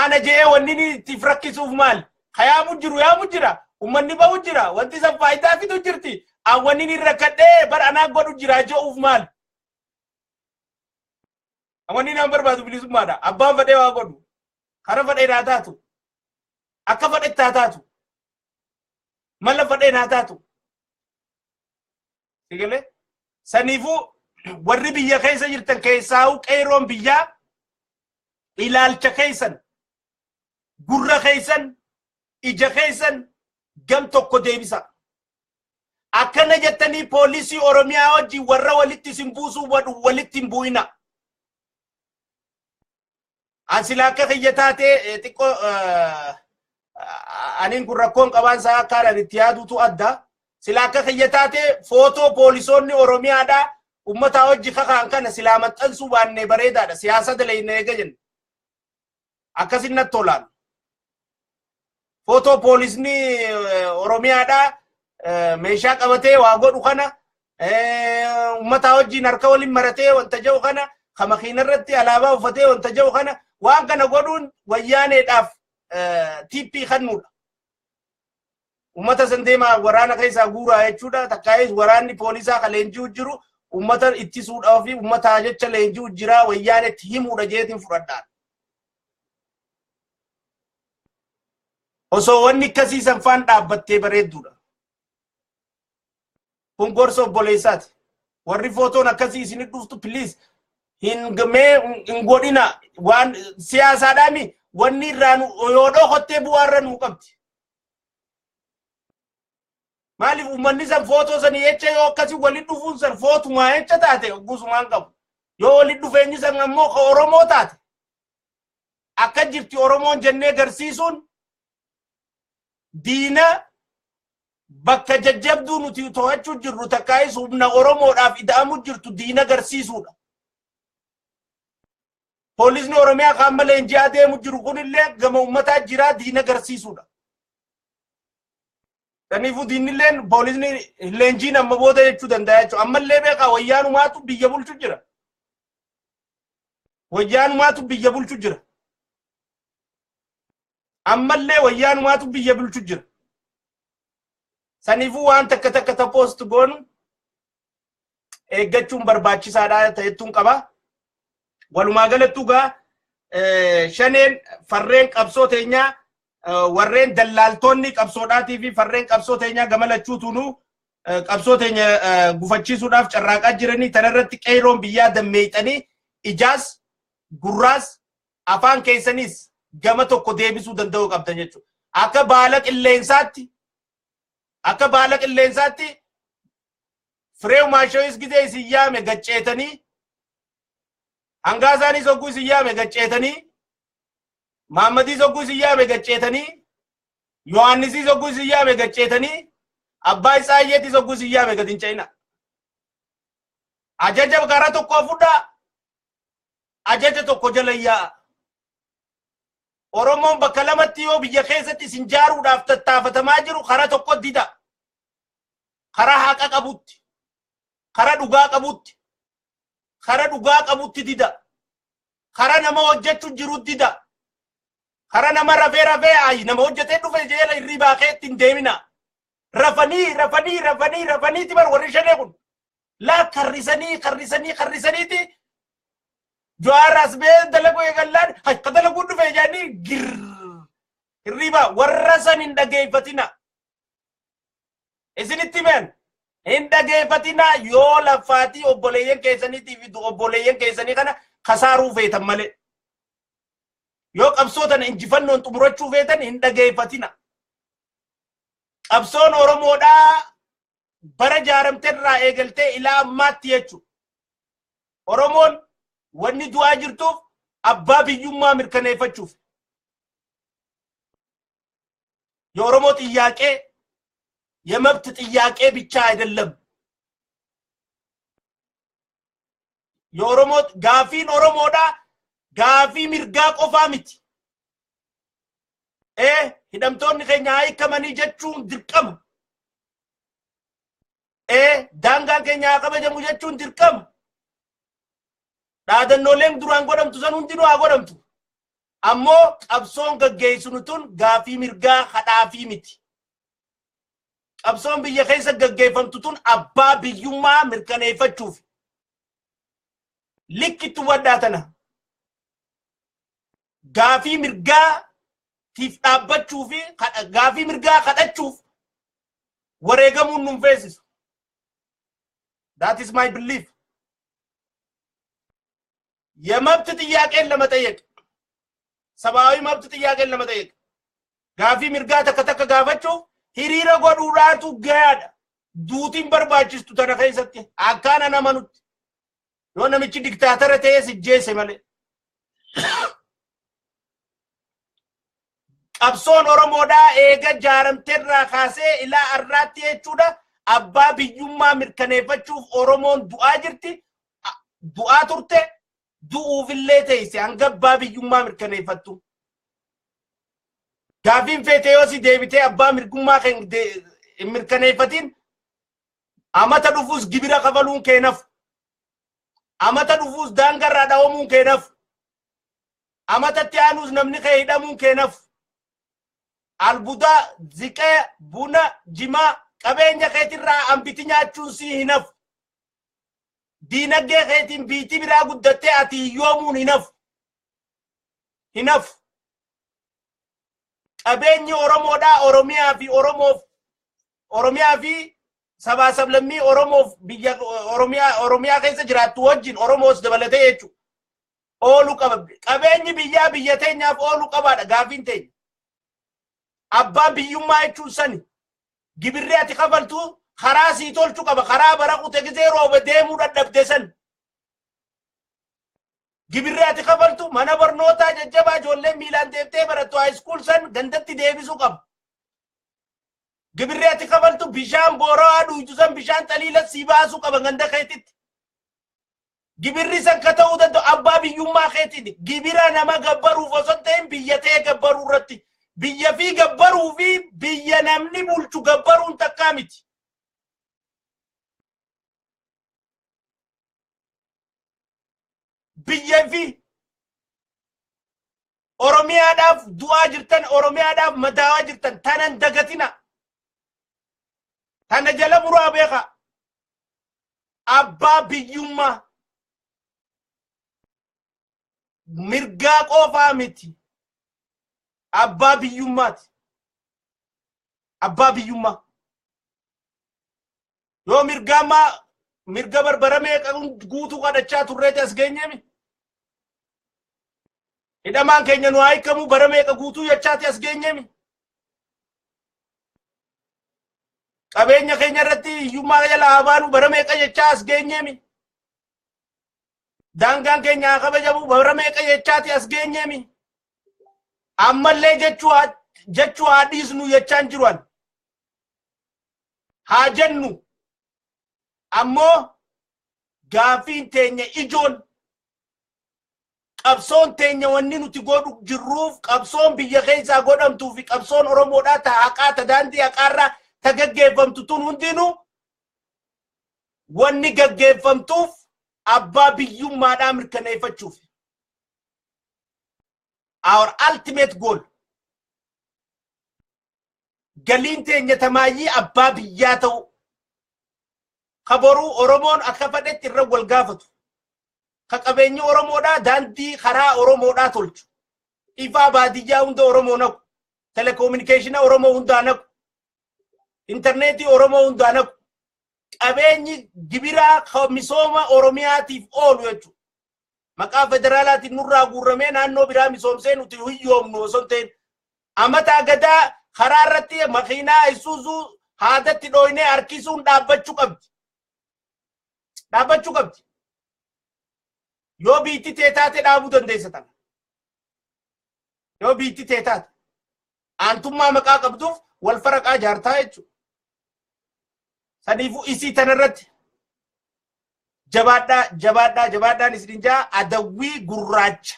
ana jee wanni ni itti rakkisuuf maal hayaamu jiru yaamu jira ummanni bahu jira wanti san faayidaa fitu jirti awwanni ni rakkadhee bar anaa godhu jira je'uuf maal awwanni nama barbaadu bilisummaadha abbaan fadhee waa godhu kara fadhee naa taatu akka fadhettaa taatu malla fadhee naa taatu sigale saniifuu warri biyya keessa jirtan keessaa'u qeeroon biyyaa ilaalcha keessan gurra keessan ija keessan gam tokko deebisa akkana jettanii poolisii oromiyaa wajjin warra walitti simbuusuu walitti hin bu'ina asilaaka kiyyataatee xiqqoo aniin kun rakkoon qabaan isaa akkaadhaan itti yaaduutu adda silaaka kiyyataatee footoo poolisoonni oromiyaadhaa ummata wajji kakaan kana silaa maxxansuu baannee bareedaadha siyaasa dalaynee eega jenna akkasin natti tolaan footoo poolisni oromiyaadhaa meeshaa qabatee waa godhu kana ummata wajjiin harka waliin maratee wanta jedhu kana kamakiina irratti alaabaa uffatee wanta jedhu kana waan kana godhuun wayyaaneedhaaf tiippii kannuudha ummata san deemaa waraana keessaa guuraa jechuudha takkaayis waraanni poolisaa ka leenji'u jiru ummata ittisuudhaaf fi ummata jecha leenji'u jira wayyaanetti himuudha jeetiin fudhadhaan osoo wanni akkasiisan faan dhaabbattee bareedduudha kun gorsa obboleessaati warri footoon akkasii isinit dhuftu please hin godhina waan siyaasaadhaami wanni irraan yoodhoo hottee bu'aarra nuu qabdi maaliif ummanni san footoo san jecha yoo akkasii waliin dhufuun san footumaa jecha taate gusumaan qabu yoo waliin dhufeenyi san ammoo ka oromoo taate akka jirti oromoon jennee garsiisuun diina bakka jajjabduu nuti to'achuu jirru takkaayis humna oromoodhaaf ida'amuu jirtu diina garsiisuudha poolisni oromiyaa kan malee leenji'aa deemu jiru kunillee gama ummataa jira diina garsiisuudha taniifuu diinilleen poolisni leenjiin amma booda jechuu danda'a jechuudha ammallee beekaa wayyaanumaatu biyya bulchu jira wayyaanumaatu biyya bulchu jira ammallee wayyaanumaatu biyya bulchu jira saniifuu waan takka takka ta post goonu eeggachuun barbaachisaadha ta'ettuun qaba walumaa galattuu gaa Shanneen farreen qabsoo teenyaa warreen dallaaltonni qabsoodhaatii fi farreen qabsoo teenyaa gamalachuutuunu qabsoo teenya gufachiisuudhaaf carraaqaa jiranii tanarratti qeeroon biyyaa dammeeyxanii ijaas gurraas afaan keessanis gama tokko deebisuu danda'uu qabdan jechuudha akka baala qilleensaatti fireew maashooyis gidee isin yaame gacceetanii hangaasaanii sogguu isin yaame gacceetanii Mahammadii sogguu isin yaame gacceetanii Yohannisii sogguu isin yaame gacceetanii abbaa isaa iyyeetti sogguu siyyaa beekatin cayina. Ajaja gara tokko fudhaa. Ajaja tokko jala yaa. Oromoon bakka lamatti yoo biyya keessatti isin jaaruudhaaf tattaafatamaa jiru karaa tokko dida. Karaa haqa qabutti. Karaa dhugaa qabutti. Karaa dhugaa qabutti dida. Karaa nama hojjechuu jiru dida. Karaa nama rafee ayi nama hojjetee dhufe jeela hirribaa keetti hin deemina. Rafanii tibar warri Shannee kun. La karrisaniiti. Juaras be dalagu egallan hay kadalagu dhufe jaani gir hirriba warra san hin dhageeffatina. Isinitti men hin dhageeffatina yoo lafaati obboleeyyan keessaniitiif obboleeyyan keessanii kana kasaaruu feetan malee. Yoo qabsootan injifannoon xumurachuu feetan hin dhageeffatina. Qabsoon Oromoodhaa bara jaaramteerraa eegaltee ilaa ammaatti jechuudha. Oromoon wanni du'aa jirtuuf abbaa biyyummaa mirkaneeffachuuf. የኦሮሞ ጥያቄ የመብት ጥያቄ ብቻ አይደለም። የኦሮሞ ጋፊን ኦሮሞዳ ጋፊ ሚርጋ ቆፋ ምት ሂደምቶን ከኛ አይከመኒ ጀቹን ድርቀም ዳንጋ ከኛ ከበጀሙ ጀቹን ድርቀም ዳደኖሌም ዱራን ጎደምቱ ሰን ሁንዲኑ አጎደምቱ አሞ ቀብሶን ገገይሱኑቱን ጋፊ ሚርጋ ኸዳፊ ምት ቀብሶን በየከይሰ ገገይፈምቱቱን አባ ቢዩማ ምርከኔፈቹፍ ልክቱ ወዳተና ጋፊ ሚርጋ ቲፍጣበቹፊ ጋፊ ሚርጋ ኸዳቹፍ ወሬገሙን ኑንፌሲስ that is my belief የመብት ጥያቄን ለመጠየቅ ሰባዊ መብት ጥያቄን ለመጠየቅ ጋፊ ሚርጋ ተከተከ ጋፈቹ ሂሪራ ጎዱራቱ ጋዳ ዱቲን በርባችስቱ ተነከይሰት አካና ነመኑት ዮነ ምቺ ዲክታተር ተየስ ጄስ መለ ቀብሶን ኦሮሞዳ ኤገ ጃረምቴራ ካሴ ኢላ አራቲ የቹዳ አባ ቢዩማ ምርከኔፈቹፍ ኦሮሞን ዱአ ጅርቲ ዱአ ቱርቴ ዱኡ ቪሌቴስ አንገባ ቢዩማ ምርከኔፈቱ ጋፊን ፌቴዮሲ ዴቢቴ አባ ምርጉማ ከን ምርከኔፈቲን አመተ ዱፉስ ግብራ ከበሉን ከነፍ አመተ ዱፉስ ዳንገራ ዳውሙን ከነፍ አመተ ቲያኑስ ነምኒ ከይደሙን ከነፍ አልቡዳ ዚቀ ቡና ጂማ ቀበኛ ከትራ አምቢትኛቹን ሲሂነፍ ዲነገ ከቲን ቢቲ ብራ ጉደቴ አቲ ዮሙን ሂነፍ ቀበኝ ኦሮሞዳ ኦሮሚያ ፊ ሰባሰብለሚ ኦሮሚያ ከይሰ ጅራቱ ወጅን ኦሮሞስ ደበለተ የቹ ኦሉ ቀበኝ ብየተኛፍ ኦሉ ቀባዳ ጋፊንቴ አባ ቢዩማ የቹ ሰኒ ግብሪያት ከፈልቱ خراس يتولچو قبا خرا برقو تگزيرو بديمو ددبدسن ግብሪያት ከፈልቱ ማነበርኖታ ጀጀባ ጆለ ሚላን ደብቴ በረቱ ሃይ ስኩል ሰን ገንደት ዴቢሱ ቀብ ግብሪያት ከፈልቱ ቢሻን ቦራዱ ጁሰን ቢሻን ጠሊለት ሲባሱ ቀበ ገንደ ከይቲት ግብሪ ሰን ከተው ደዶ አባ ቢዩማ ከይቲት ግብራ ነማ ገበሩ ፈሰንቴን ቢየቴ ገበሩ ረቲ ቢየፊ ገበሩ ፊ ቢየነምኒ ቡልቹ ገበሩን ተካሚት biyyefi oromiyaadhaaf du'aa jirtan oromiyaadhaaf madaawaa jirtan tanan dagatina tana jala muraa beeka abbaa biyyummaa mirgaa qofaa miti abbaa biyyummaati abbaa biyyummaa yoo mirga barbaramee guutuu kadhachaa turreeti as geenyemi hidhamaan keenya nu haayikamu barameeqa guutuu yachaati as geenyemi qabeenya keenya irratti hiyyummaa jala habaanu barameeqa jechaa as geenyemi daangaan keenya kabajamu barameeqa jechaati as geenyemi ammallee jechuu haadhiisnu jechaan jiruan Hajannu ammoo gaafiin teenya ijoon qabsoon teenya wanni nuti godhu jirruuf qabsoon biyya keessaa godhamtuu fi qabsoon Oromoodhaa ta haqaa ta daandii haqaarraa ta gaggeeffamtu tun hundinuu wanni gaggeeffamtuuf abbaa biyyummaadhaa mirkaneeffachuuf. Our ultimate goal galiin teenya tamaayyii abbaa biyyaa ta'u kaboruu Oromoon akka fedhetti irra wal gaafatu ka qabeenyi Oromoodhaa daandii karaa Oromoodhaa tolchu ifaa baadiyyaa hunda Oromoo naqu telekominikeeshina Oromoo hundaa naqu interneetii Oromoo hundaa naqu qabeenyi gibiraa misooma Oromiyaatiif oolu jechuudha. Maqaa federaalaatiin nurraa guurramee naannoo biraa misoomsee nuti hiyyoomnu osoo hin ta'in amata gadaa karaa irratti makiinaa Isuuzuu haadatti dhooynee harkisuun dhaabbachuu qabdi. Dhaabbachuu qabdi. Yoo biitti teetaate dhaabuu dandeessa tana. Yoo biitti teetaate aantummaa maqaa qabduuf wal faraqaa jaartaa jechuudha. Saniifuu isii tanarratti jabaadhaan isdinjaa adawwii gurraacha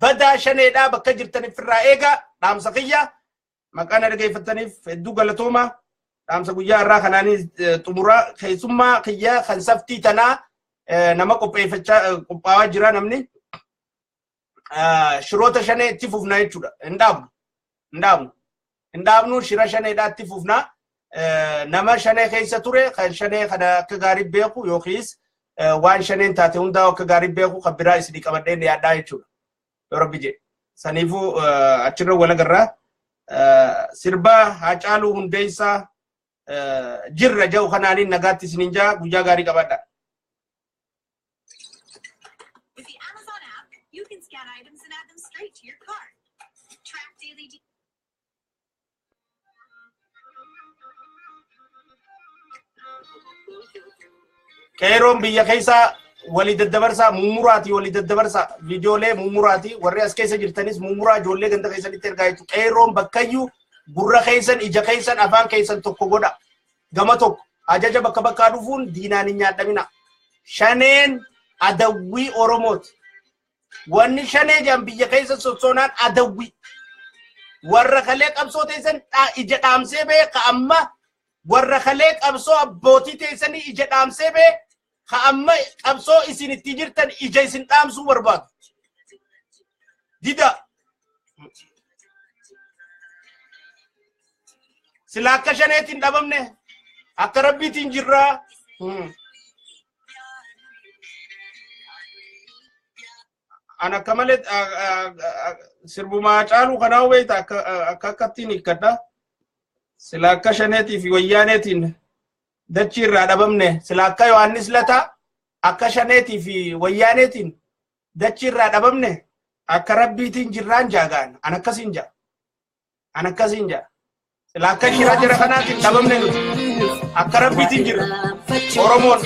badaa shaneedhaa bakka jirtaniif irraa eegaa dhaamsa kiyya maqaan dhaggeeffataniif hedduu galatooma dhaamsa guyyaa irraa kanaanii xumuraa keessummaa kiyya kan saftii tanaa nama qophaawaa jira namni shiroota shanee itti fufnaa jechuudha. Hindaabnu shira shaneedhaa itti fufnaa. Nama shanee keessa ture kan shanee kana akka gaarii beeku yookiis waan shaneen taate hundaa akka gaarii beeku kan biraa isin qabadheen yaaddaa jechuudha. Yoo Rabbi jedhe saniifuu achirra wal agarraa sirba Haacaaluu Hundeessaa jirra jau kanaaniin nagaatti isiniin jaa guyyaa gaarii qabadhaa. With the Amazon app, you can scan items and add them straight to your cart. Track daily Qeeroon biyya keessaa walii daddabarsaa muumuraati walii daddabarsaa viidiyoolee muumuraati warri as keessa jirtanis muumuraa ijoollee ganda keessanitti ergaa jechuudha. Qeeroon bakkayyuu gurra keessan ija keessan afaan keessan tokko godha gama tokko ajaja bakka bakkaa dhufuun diinaan hin nyaadhamina. Shaneen adawwii Oromooti. Wanni shanee jedhan biyya keessa sosoonaan adawwii warra kalee qabsoo teessan ija dhaamsee bee ka amma warra kalee qabsoo abbootii teessanii ija dhaamsee bee ka amma qabsoo isin itti jirtan ija isin dhaamsuu barbaadu. Dida sila akka shaneetiin dhabamne akka rabbiitiin jirraa. Ana kamalet sirbumaa Haacaaluu kanaa hubeeta akka akkattiin hiikkadha. Sila akka shaneetii fi wayyaaneetiin dachii irraa dhabamne sila akka Yohanis lataa akka shaneetii fi wayyaaneetiin dachii irraa dhabamne akka rabbiitiin jirraan jaagaan an akkasiin jaa sila akka Shiraa jira kanaatiin dhabamne nuti akka rabbiitiin jirra Oromoon.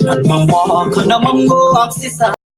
Namamwa kana mango aksisa